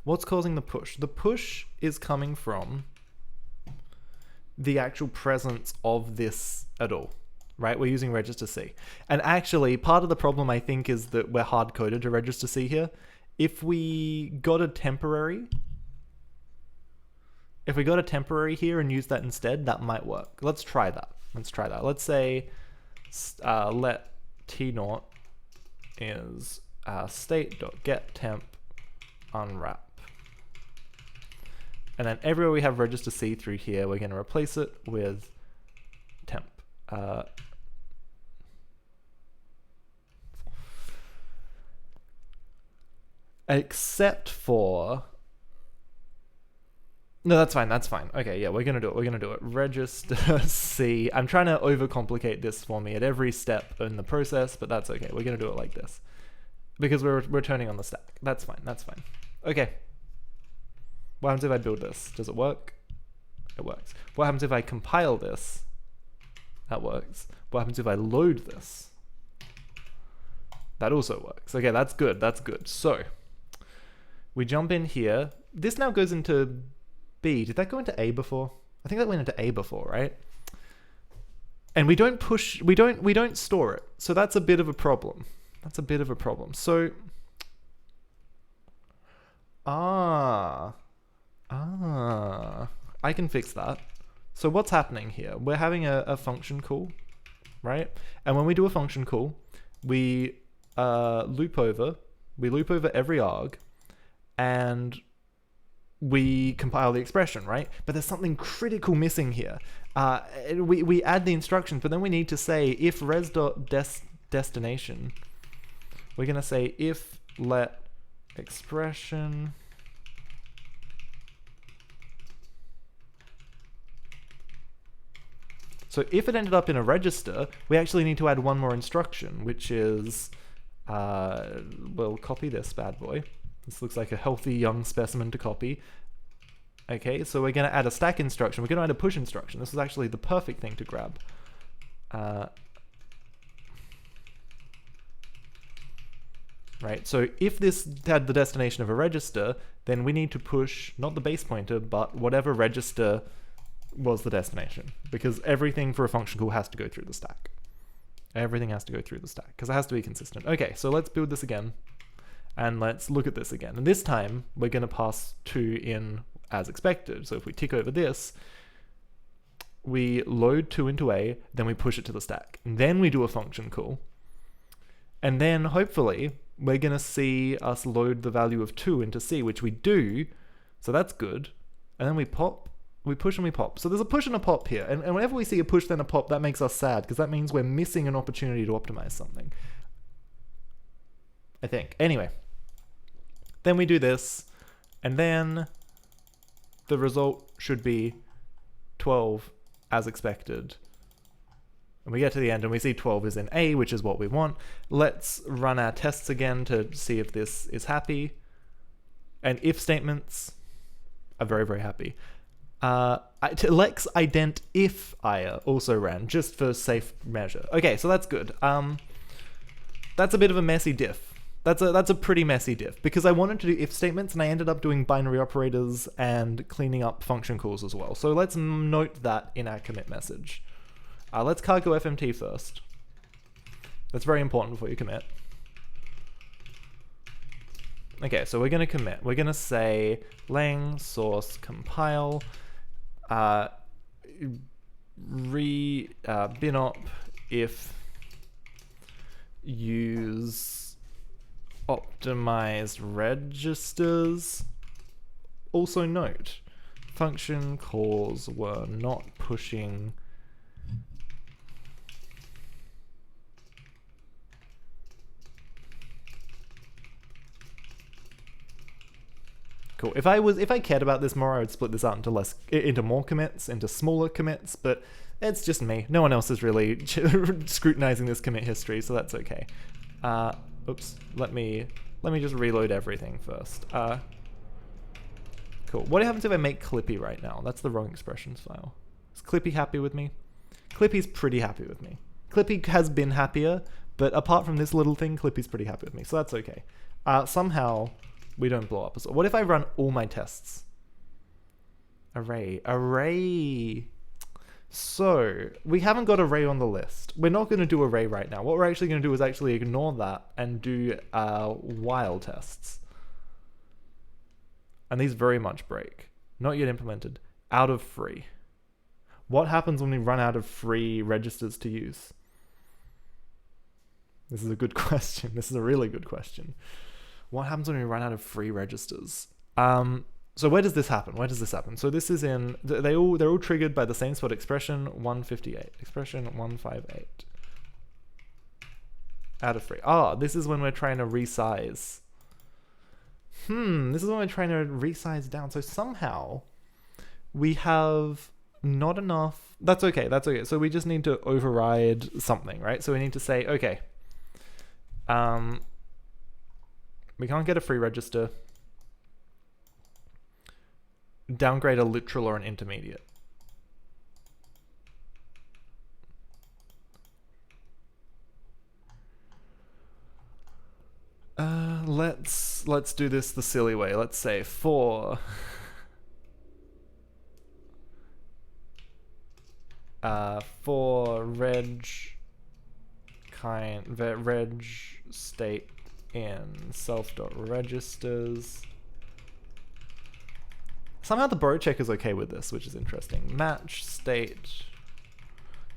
What's causing the push? The push is coming from the actual presence of this at all, right? We're using register C. And actually, part of the problem, I think, is that we're hard-coded to register C here. If we got a temporary here and use that instead, that might work. Let's try that. Let's say let t0 is state.getTemp unwrap. And then everywhere we have register C through here, we're going to replace it with temp. Except for... No, that's fine. Okay, yeah, we're going to do it. Register C. I'm trying to overcomplicate this for me at every step in the process, but that's okay. We're going to do it like this. Because we're returning on the stack. That's fine. Okay. What happens if I build this? Does it work? It works. What happens if I compile this? That works. What happens if I load this? That also works. Okay, that's good. So, we jump in here. This now goes into B. Did that go into A before? I think that went into A before, right? And we don't store it. So that's a bit of a problem. So, I can fix that. So what's happening here? We're having a function call, right? And when we do a function call, we loop over every arg, and we compile the expression, right? But there's something critical missing here. We add the instructions, but then we need to say if res.destination, we're going to say if let expression So if it ended up in a register, we actually need to add one more instruction, which is, we'll copy this bad boy. This looks like a healthy young specimen to copy. Okay, so we're going to add a stack instruction. We're going to add a push instruction. This is actually the perfect thing to grab. Right, so if this had the destination of a register, then we need to push, not the base pointer, but whatever register was the destination, because everything for a function call has to go through the stack. Everything has to go through the stack, because it has to be consistent. Okay, so let's build this again, and let's look at this again. And this time, we're going to pass 2 in as expected. So if we tick over this, we load 2 into A, then we push it to the stack. And then we do a function call. And then, hopefully, we're going to see us load the value of 2 into C, which we do, so that's good. And then we pop. We push and we pop. So there's a push and a pop here. And whenever we see a push then a pop, that makes us sad, because that means we're missing an opportunity to optimize something. I think. Anyway. Then we do this. And then the result should be 12 as expected. And we get to the end and we see 12 is in A, which is what we want. Let's run our tests again to see if this is happy. And if statements are very, very happy. Lex ident if ire also ran, just for safe measure. Okay, so that's good. That's a bit of a messy diff. That's a pretty messy diff, because I wanted to do if statements and I ended up doing binary operators and cleaning up function calls as well. So let's note that in our commit message. Let's cargo FMT first. That's very important before you commit. Okay, so we're going to commit. We're going to say lang source compile binop if use optimized registers. Also note, function calls were not pushing Cool. If I cared about this more, I would split this out into more commits, into smaller commits, but it's just me. No one else is really scrutinizing this commit history, so that's okay. Oops. Let me just reload everything first. Cool. What happens if I make Clippy right now? That's the wrong expressions file. Is Clippy happy with me? Clippy's pretty happy with me. Clippy has been happier, But apart from this little thing, Clippy's pretty happy with me, so that's okay. Somehow, we don't blow up. What if I run all my tests? Array. So, we haven't got array on the list. We're not going to do array right now. What we're actually going to do is actually ignore that and do while tests. And these very much break. Not yet implemented. Out of free. What happens when we run out of free registers to use? This is a good question. This is a really good question. What happens when we run out of free registers? So where does this happen? So this is in, they're all triggered by the same spot, expression 158. Expression 158. Out of free. This is when we're trying to resize. This is when we're trying to resize down. So somehow we have not enough. That's okay. So we just need to override something, right? So we need to say, okay, we can't get a free register. Downgrade a literal or an intermediate. Let's do this the silly way. Let's say for reg state in self.registers. Somehow the borrow check is okay with this, which is interesting. Match state.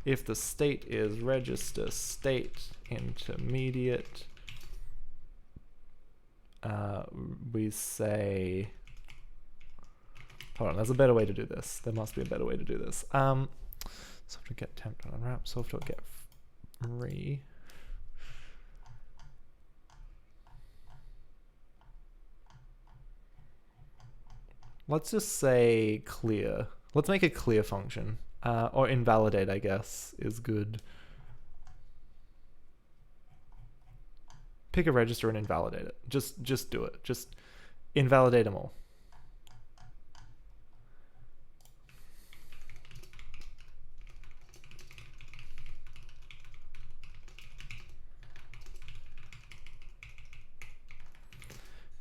If the state is register state intermediate, we say, hold on, there's a better way to do this. There must be a better way to do this. Self.get temp.unwrap, self.get free. Let's just say clear. Let's make a clear function. Or invalidate, I guess, is good. Pick a register and invalidate it. Just do it. Just invalidate them all.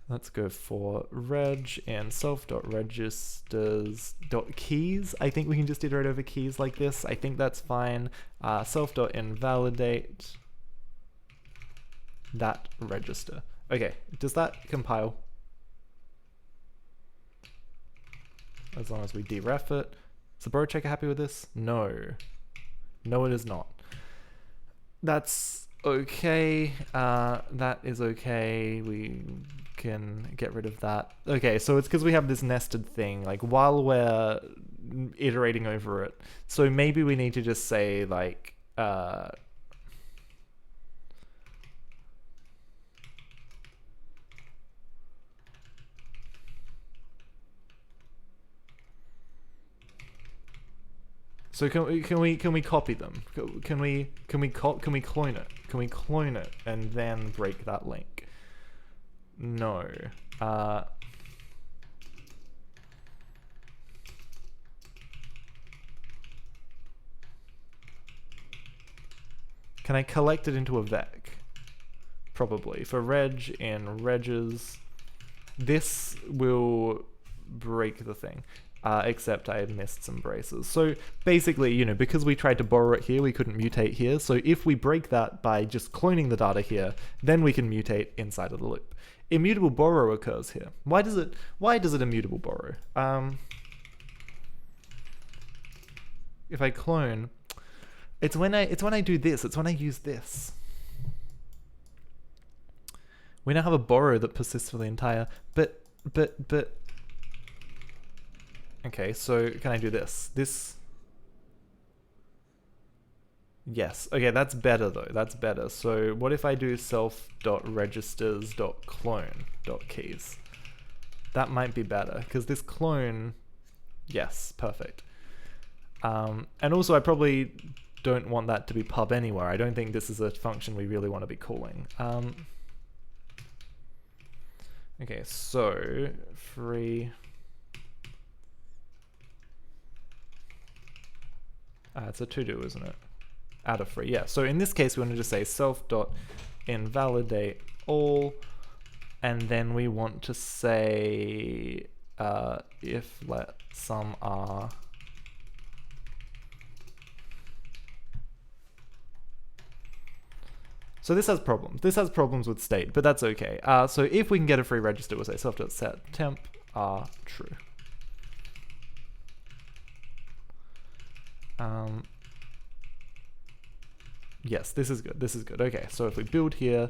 Let's go for reg and self.registers.keys. I think we can just iterate over keys like this. I think that's fine. Self.invalidate that register. Okay, does that compile? As long as we deref it. Is the borrow checker happy with this? No. No, it is not. That's okay. That is okay. We can get rid of that. Okay, so it's because we have this nested thing, like while we're iterating over it. So maybe we need to just say like, so can we copy them? Can we clone it? Can we clone it and then break that link? No. Can I collect it into a vec? Probably. For reg and regs, this will break the thing. Except I had missed some braces. So basically, you know, because we tried to borrow it here, we couldn't mutate here. So if we break that by just cloning the data here, then we can mutate inside of the loop. Immutable borrow occurs here. Why does it immutable borrow? If I clone, it's when I do this, it's when I use this. We now have a borrow that persists for the entire, but okay, so can I do this? Yes. Okay, that's better though. That's better. So what if I do self.registers.clone.keys? That might be better because this clone, yes, perfect. And also I probably don't want that to be pub anywhere. I don't think this is a function we really want to be calling. Okay, so free. It's a to-do, isn't it? out of free. Yeah, so in this case, we want to just say self.invalidate all, and then we want to say if let sum r So this has problems. This has problems with state, but that's okay. So if we can get a free register, we'll say self.set temp are true. Yes, this is good. This is good. Okay, so if we build here,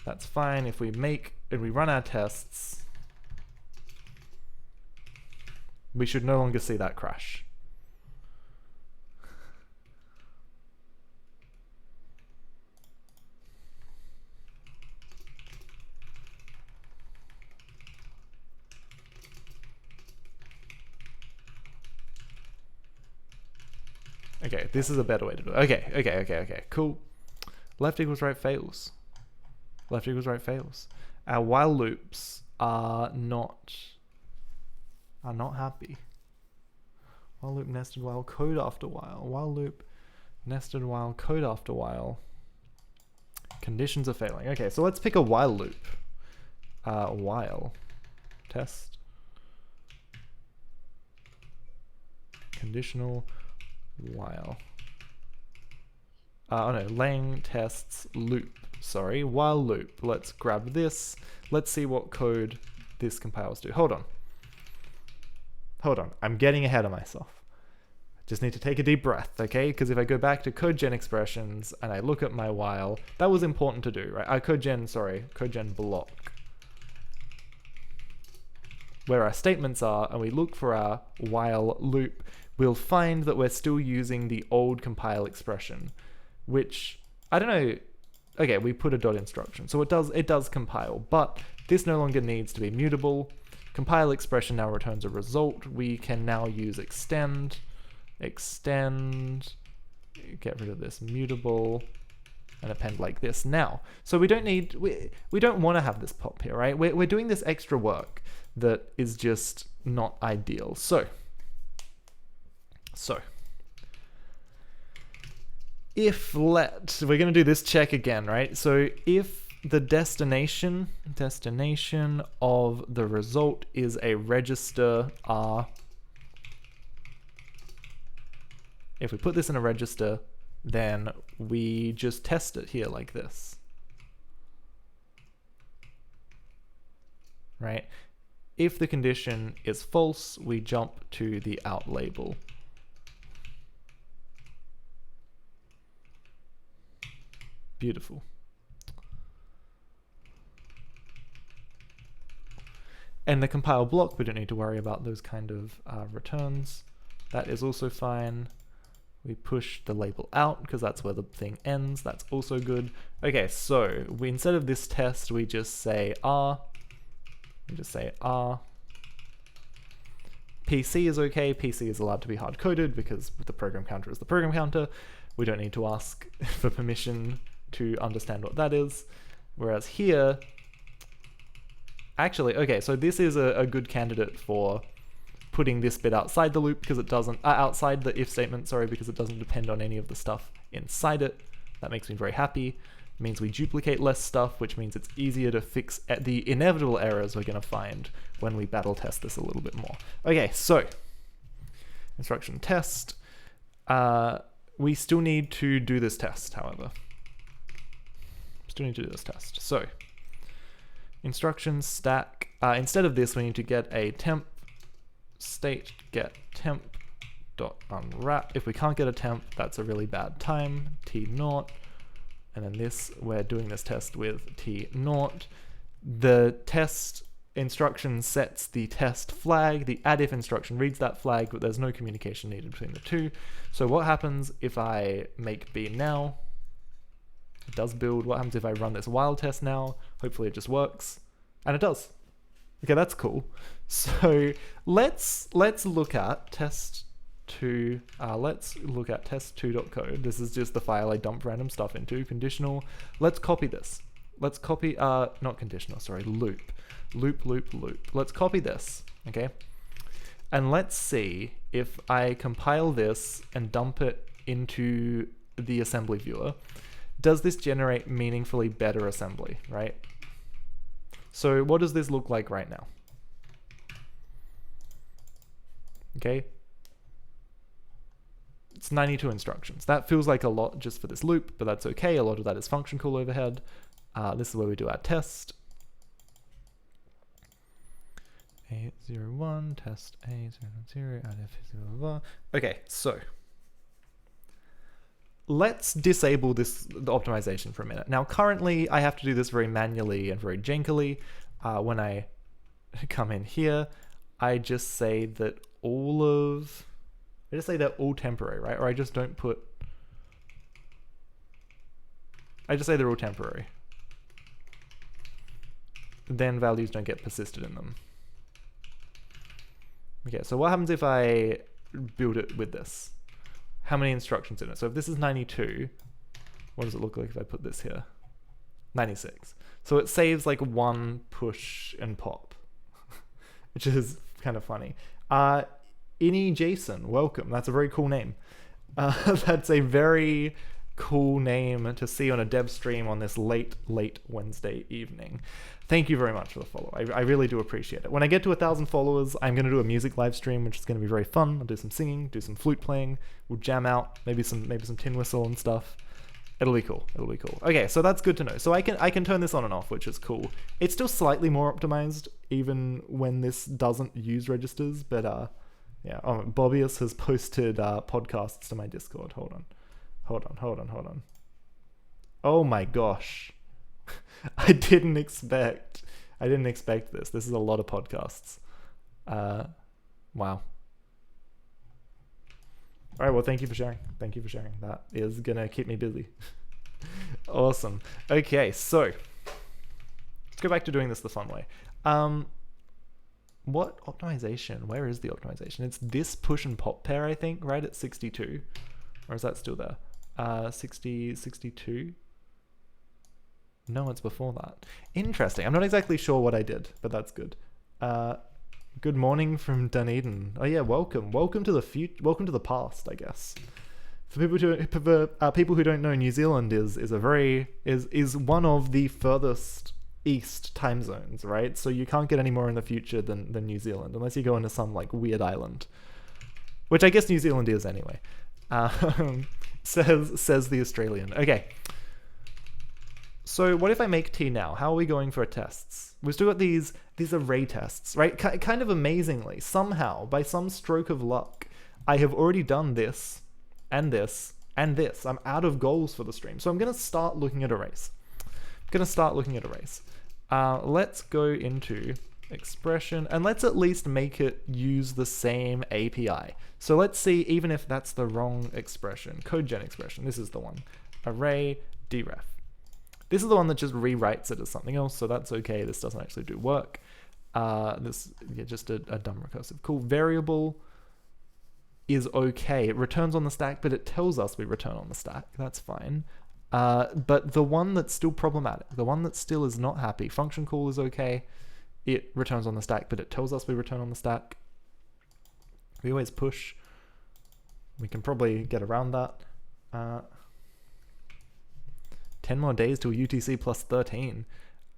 that's fine. If we make and we run our tests, we should no longer see that crash. Okay, this is a better way to do it. Okay, cool. Left equals right fails. Left equals right fails. Our while loops are not happy. While loop, nested while, code after while. While loop, nested while, code after while. Conditions are failing. Okay, so let's pick a while loop. While. Test. Conditional while. Oh no, lang tests loop. Sorry, while loop. Let's grab this. Let's see what code this compiles to. Hold on. I'm getting ahead of myself. Just need to take a deep breath, okay? Because if I go back to codegen expressions and I look at my while, that was important to do, right? Codegen block. Where our statements are, and we look for our while loop, we'll find that we're still using the old compile expression, which, I don't know, okay, we put a dot instruction, so it does compile, but this no longer needs to be mutable. Compile expression now returns a result. We can now use extend, get rid of this mutable, and append like this now. So we don't need, we don't want to have this pop here, right? We're doing this extra work that is just not ideal. So if let, we're going to do this check again, right? So if the destination of the result is a register R, if we put this in a register, then we just test it here like this, right? If the condition is false, we jump to the out label. Beautiful. And the compile block, we don't need to worry about those kind of returns. That is also fine. We push the label out because that's where the thing ends. That's also good. Okay, so instead of this test, we just say R. PC is okay. PC is allowed to be hard-coded because the program counter is the program counter. We don't need to ask for permission to understand what that is. Whereas here, actually, okay, so this is a good candidate for putting this bit outside the loop because it doesn't, outside the if statement, sorry, because it doesn't depend on any of the stuff inside it. That makes me very happy. It means we duplicate less stuff, which means it's easier to fix the inevitable errors we're going to find when we battle test this a little bit more. Okay, so instruction test. We still need to do this test, however. So instructions stack. Instead of this, we need to get a temp state get temp dot unwrap. If we can't get a temp, that's a really bad time. T0. And then this, we're doing this test with T0. The test instruction sets the test flag. The add if instruction reads that flag, but there's no communication needed between the two. So what happens if I make B now? It does build. What happens if I run this while test now? Hopefully it just works. And it does. Okay, that's cool. So let's look at test2. Let's look at test2.code. This is just the file I dump random stuff into. Conditional. Let's copy this. Let's copy not conditional. Sorry, loop. Let's copy this. Okay, and let's see if I compile this and dump it into the assembly viewer, does this generate meaningfully better assembly, right? So what does this look like right now? Okay. It's 92 instructions. That feels like a lot just for this loop, but that's okay. A lot of that is function call overhead. This is where we do our test. A01, test A010, add F0, okay, so let's disable the optimization for a minute. Now, currently, I have to do this very manually and very jankily. When I come in here, I just say that they're all temporary, right? Or I just don't put, I just say they're all temporary. Then values don't get persisted in them. Okay, so what happens if I build it with this? How many instructions in it? So if this is 92, what does it look like if I put this here? 96. So it saves like one push and pop, which is kind of funny. Ini Jason, welcome. That's a very cool name. That's a very cool name to see on a dev stream on this late Wednesday evening. Thank you very much for the follow. I really do appreciate it. When I get to 1,000 followers, I'm going to do a music live stream, which is going to be very fun. I'll do some singing, do some flute playing. We'll jam out, maybe some tin whistle and stuff. It'll be cool. It'll be cool. Okay, so that's good to know. So I can turn this on and off, which is cool. It's still slightly more optimized, even when this doesn't use registers. But yeah. Oh, Bobbius has posted podcasts to my Discord. Hold on. Oh my gosh. I didn't expect this. This is a lot of podcasts. Wow. All right, well, thank you for sharing. That is gonna keep me busy. Awesome. Okay, so let's go back to doing this the fun way. What optimization? Where is the optimization? It's this push and pop pair, I think, right at 62. Or is that still there? 62? No, it's before that. Interesting. I'm not exactly sure what I did, but that's good. Good morning from Dunedin. Oh yeah, welcome. Welcome to the future. Welcome to the past, I guess. For people who don't know, New Zealand is one of the furthest east time zones, right? So you can't get any more in the future than New Zealand, unless you go into some like weird island, which I guess New Zealand is anyway. Says the Australian. Okay. So what if I make T now? How are we going for tests? We've still got these array tests, right? Kind of amazingly, somehow, by some stroke of luck, I have already done this, and this, and this. I'm out of goals for the stream. So I'm going to start looking at arrays. Let's go into expression, and let's at least make it use the same API. So let's see, even if that's the wrong expression, code gen expression, this is the one, array deref. This is the one that just rewrites it as something else, so that's okay. This doesn't actually do work. Just a dumb recursive. Cool. Variable is okay. It returns on the stack, but it tells us we return on the stack. That's fine. But the one that's still problematic, the one that still is not happy, function call is okay. It returns on the stack, but it tells us we return on the stack. We always push. We can probably get around that. 10 more days till UTC plus 13.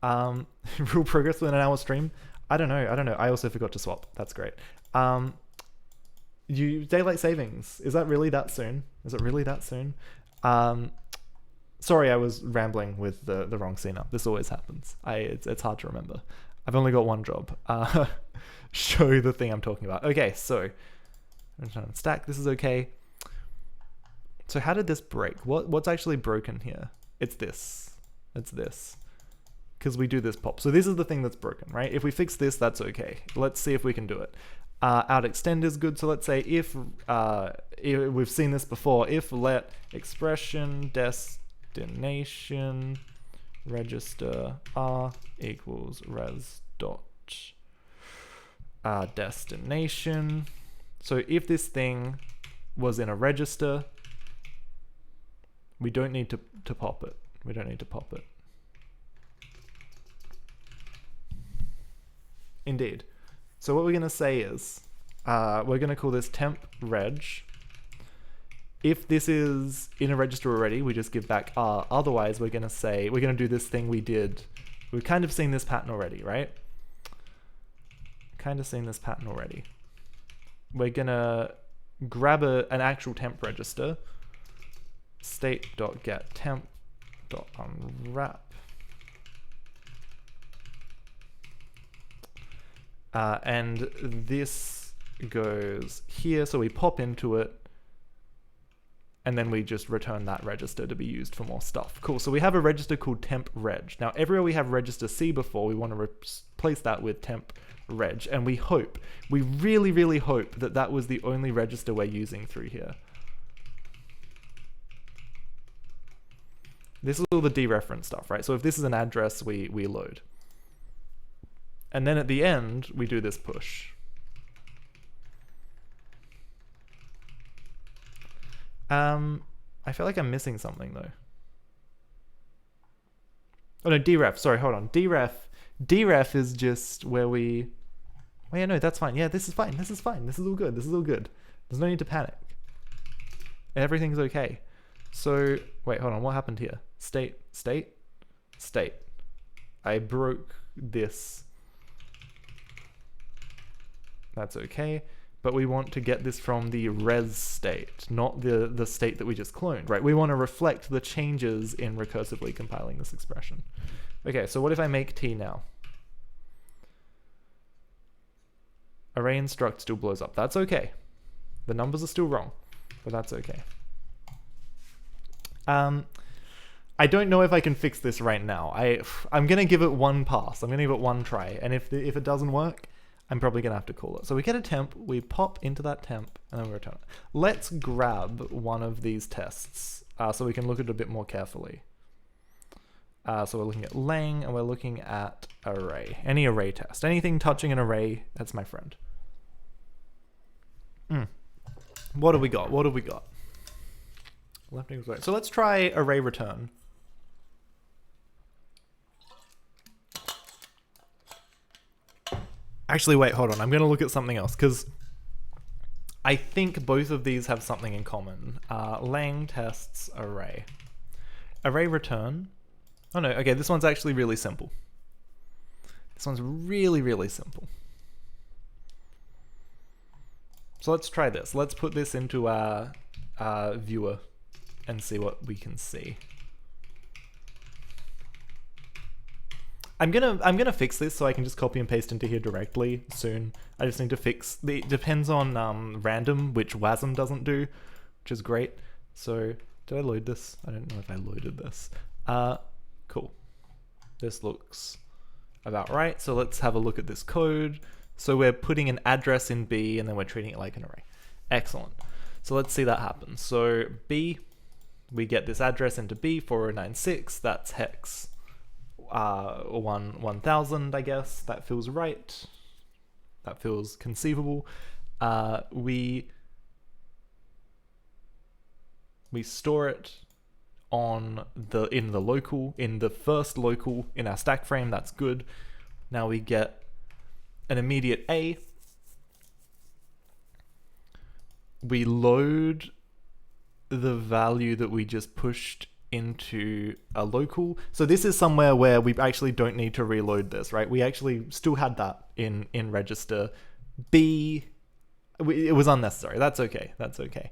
Real progress within an hour stream? I don't know. I also forgot to swap. That's great. Daylight savings. Is that really that soon? Is it really that soon? Sorry, I was rambling with the wrong scene up. This always happens. It's hard to remember. I've only got one job. Show the thing I'm talking about. Okay, so stack. This is okay. So how did this break? What's actually broken here? It's this. Because we do this pop. So this is the thing that's broken, right? If we fix this, that's okay. Let's see if we can do it. Out extend is good. So let's say if we've seen this before, if let expression destination register r equals res dot destination. So if this thing was in a register, we don't need to pop it. Indeed. So what we're going to say is, we're going to call this temp reg If this is in a register already, we just give back R. Otherwise, we're going to do this thing we did. We've kind of seen this pattern already, right? Kind of seen this pattern already. We're going to grab an actual temp register, state.get temp.unwrap. And this goes here, so we pop into it, and then we just return that register to be used for more stuff. Cool, so we have a register called temp reg. Now, everywhere we have register C before, we want to replace that with temp reg, and we really, really hope that that was the only register we're using through here. This is all the dereference stuff, right? So if this is an address, we load. And then at the end, we do this push. I feel like I'm missing something though. Oh no, deref, sorry, hold on. Deref is just where we... Oh yeah, no, that's fine. Yeah, this is fine. This is fine. This is all good. This is all good. There's no need to panic. Everything's okay. So, wait, hold on. What happened here? State. I broke this. That's okay. But we want to get this from the res state, not the state that we just cloned, right? We want to reflect the changes in recursively compiling this expression. Okay, so what if I make t now? Array instruct still blows up. That's okay. The numbers are still wrong, but that's okay. I don't know if I can fix this right now. I'm gonna give it one pass. I'm gonna give it one try, and if it doesn't work, I'm probably gonna have to call it. So we get a temp, we pop into that temp, and then we return it. Let's grab one of these tests so we can look at it a bit more carefully. So we're looking at lang, and we're looking at array. Any array test. Anything touching an array, that's my friend. What do we got? What do we got? Left equals right. So let's try array return. Actually, wait, hold on. I'm going to look at something else because I think both of these have something in common. Lang tests array. Array return. Oh no, okay, this one's actually really simple. This one's really, really simple. So let's try this. Let's put this into our viewer and see what we can see. I'm gonna fix this so I can just copy and paste into here directly soon. I just need to fix it depends on random, which WASM doesn't do, which is great. So did I load this? I don't know if I loaded this. Cool. This looks about right. So let's have a look at this code. So we're putting an address in B and then we're treating it like an array. Excellent. So let's see that happen. So B, we get this address into B, 4096, that's hex 1000, I guess. That feels right. That feels conceivable. We store it in the first local in our stack frame. That's good. Now we get an immediate A. We load the value that we just pushed into a local. So this is somewhere where we actually don't need to reload this, right? We actually still had that in register. B, it was unnecessary. That's okay. That's okay.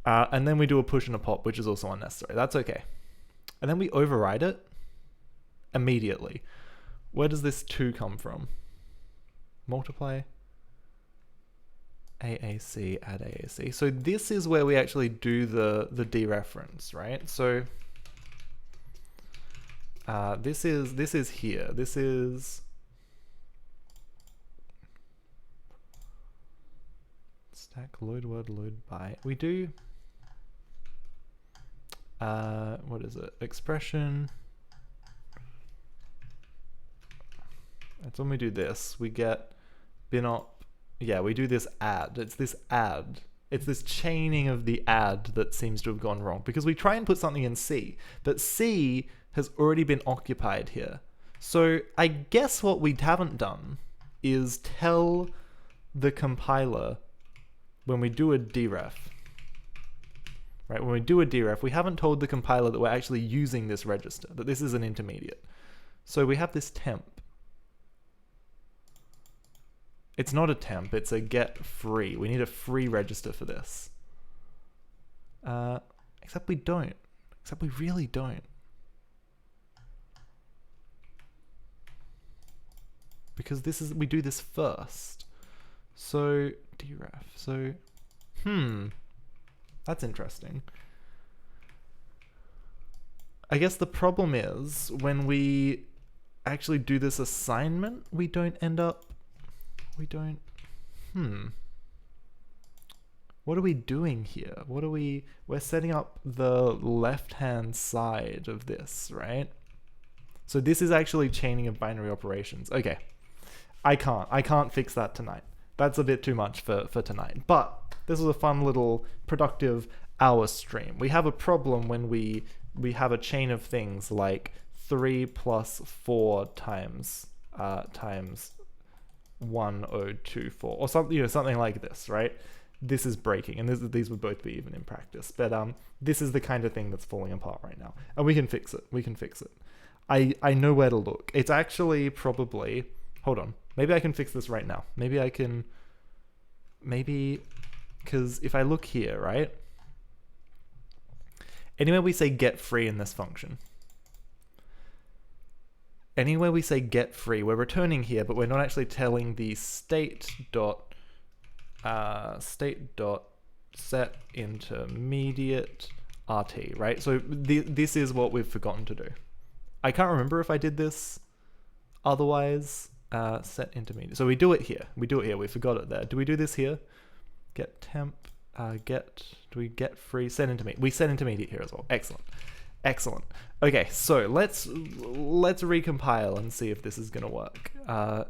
And then we do a push and a pop, which is also unnecessary. That's okay. And then we override it immediately. Where does this 2 come from? Multiply. AAC, add AAC. So this is where we actually do the dereference, right? So this is here. This is stack load word load by. We do what is it? Expression. That's when we do this. We get binop. Yeah, we do this add. It's this add. It's this chaining of the add that seems to have gone wrong because we try and put something in C, but C has already been occupied here. So I guess what we haven't done is tell the compiler when we do a deref right? When we do a deref, we haven't told the compiler that we're actually using this register, that this is an intermediate. So we have this temp. It's not a temp, it's a get free. We need a free register for this. Except we don't. Except we really don't. Because this is, we do this first. So, deref, so, that's interesting. I guess the problem is, when we actually do this assignment, we don't end up, what are we doing here? What are we're setting up the left-hand side of this, right? So this is actually chaining of binary operations. Okay, I can't fix that tonight. That's a bit too much for tonight. But this was a fun little productive hour stream. We have a problem when we have a chain of things like 3 plus 4 times 1024 or something, something like this, right? This is breaking, and these would both be even in practice. But this is the kind of thing that's falling apart right now, and we can fix it. We can fix it. I know where to look. It's actually probably, hold on, maybe I can fix this right now. Maybe because if I look here, right? Anywhere we say get free in this function, anywhere we say get free, we're returning here, but we're not actually telling the state dot set intermediate RT, right? So this is what we've forgotten to do. I can't remember if I did this otherwise. Set intermediate. So we do it here. We forgot it there. Do we do this here? Get temp, do we get free, set intermediate? We set intermediate here as well. Excellent. Excellent. Okay, so let's recompile and see if this is gonna work. Not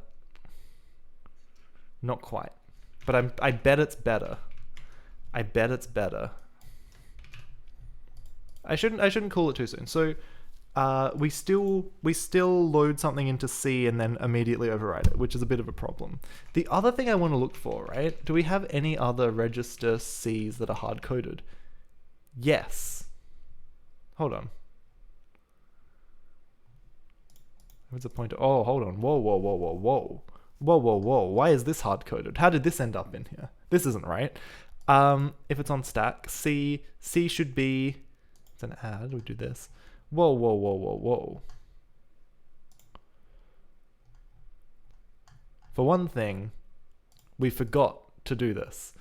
quite. But I bet it's better. I bet it's better. I shouldn't call it too soon. So we still load something into C and then immediately override it, which is a bit of a problem. The other thing I want to look for, right? Do we have any other register Cs that are hard coded? Yes. Hold on. What's the pointer? Oh, hold on. Whoa, whoa, whoa, whoa, whoa. Whoa, whoa, whoa, why is this hard-coded? How did this end up in here? This isn't right. If it's on stack, C should be, it's an add, we do this. Whoa, whoa, whoa, whoa, whoa. For one thing, we forgot to do this.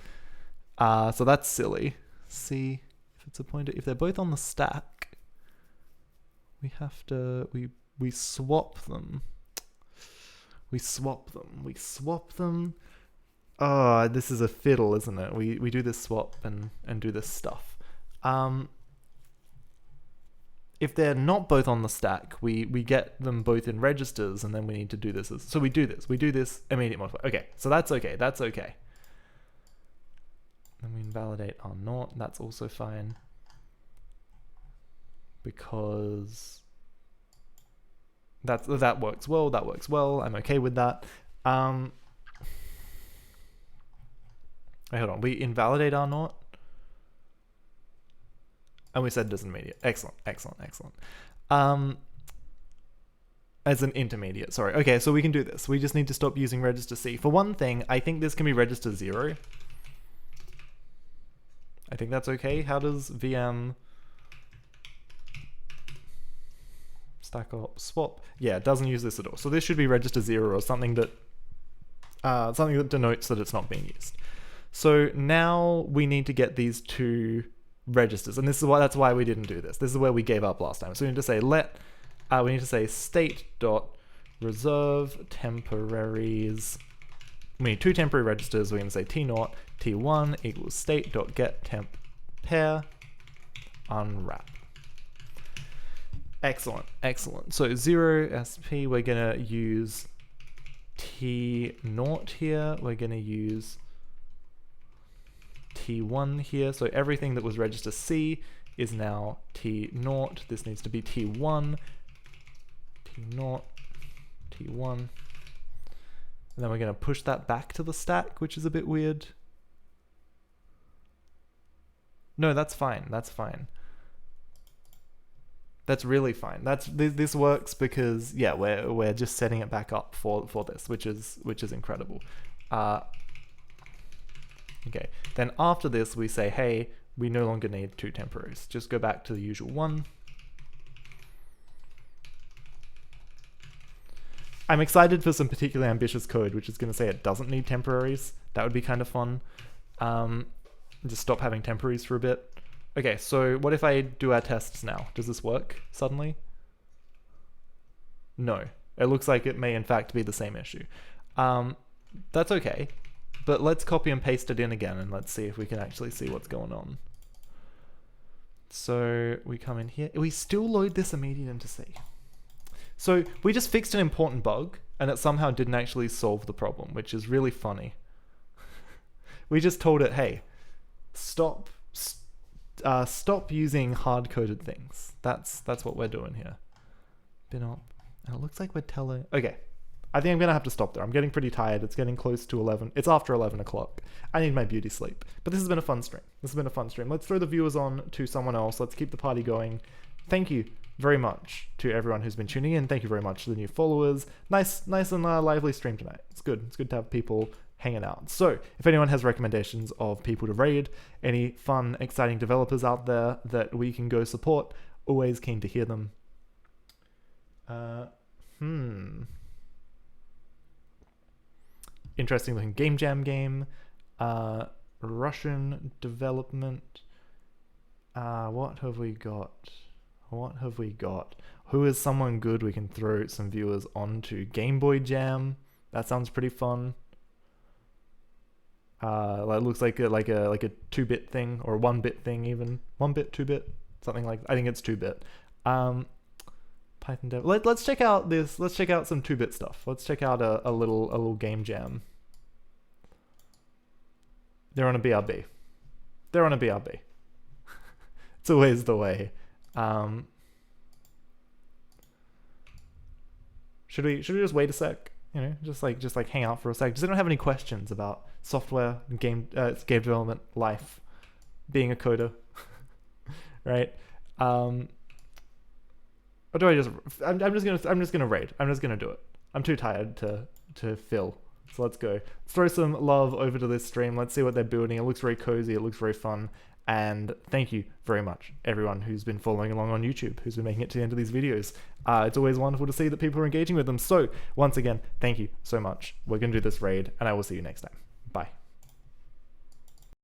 So that's silly. C, if it's a pointer, if they're both on the stack, we have to, we swap them. We swap them. Oh, this is a fiddle, isn't it? We do this swap and do this stuff. If they're not both on the stack, we get them both in registers, and then we need to do this. So we do this immediate modify. Okay, so that's okay. Then we invalidate our not. That's also fine. Because that works well. I'm okay with that. Wait, hold on. We invalidate our not, and we said it as an intermediate. Excellent. As an intermediate, sorry. Okay, so we can do this. We just need to stop using register C. For one thing, I think this can be register 0. I think that's okay. How does VM stack up swap? Yeah, it doesn't use this at all. So this should be register 0 or something that denotes that it's not being used. So now we need to get these two registers, and this is why that's why we didn't do this. This is where we gave up last time. So we need to say we need to say state dot reserve temporaries. We need two temporary registers. We're going to say t0 t1 equals state dot get temp pair unwrap. Excellent. So 0 SP, we're going to use t0 here. We're going to use t1 here. So everything that was register C is now t0. This needs to be t1, t0, t1. And then we're going to push that back to the stack, which is a bit weird. No, that's fine. That's fine. That's really fine. This works because yeah, we're just setting it back up for this, which is incredible. Okay. Then after this, we say, hey, we no longer need 2 temporaries. Just go back to the usual 1. I'm excited for some particularly ambitious code, which is going to say it doesn't need temporaries. That would be kind of fun. Just stop having temporaries for a bit. Okay, so what if I do our tests now? Does this work suddenly? No. It looks like it may in fact be the same issue. That's okay, but let's copy and paste it in again and let's see if we can actually see what's going on. So we come in here. We still load this immediate into C. So we just fixed an important bug and it somehow didn't actually solve the problem, which is really funny. We just told it, hey, stop using hard-coded things. That's what we're doing here. Bin up. And it looks like we're telling... Okay. I think I'm going to have to stop there. I'm getting pretty tired. It's getting close to 11. It's after 11 o'clock. I need my beauty sleep. But this has been a fun stream. Let's throw the viewers on to someone else. Let's keep the party going. Thank you very much to everyone who's been tuning in. Thank you very much to the new followers. Nice and lively stream tonight. It's good. It's good to have people hanging out. So if anyone has recommendations of people to raid, any fun, exciting developers out there that we can go support, always keen to hear them. Interesting looking game jam game. Russian development. What have we got? Who is someone good we can throw some viewers onto? Game Boy Jam. That sounds pretty fun. It looks like a 2-bit thing or a 1-bit thing even. 1-bit, 2-bit, something like that. I think it's 2-bit. Python dev. Let's check out this. Let's check out some 2-bit stuff. Let's check out a little game jam. They're on a BRB. It's always the way. Should we just wait a sec? You know, just like hang out for a sec. Does anyone have any questions about software, game development, life, being a coder, right? Or do I just? I'm just gonna raid. I'm just gonna do it. I'm too tired to fill. So let's go. Let's throw some love over to this stream. Let's see what they're building. It looks very cozy. It looks very fun. And thank you very much, everyone who's been following along on YouTube, who's been making it to the end of these videos. It's always wonderful to see that people are engaging with them. So once again, thank you so much. We're going to do this raid, and I will see you next time. Bye.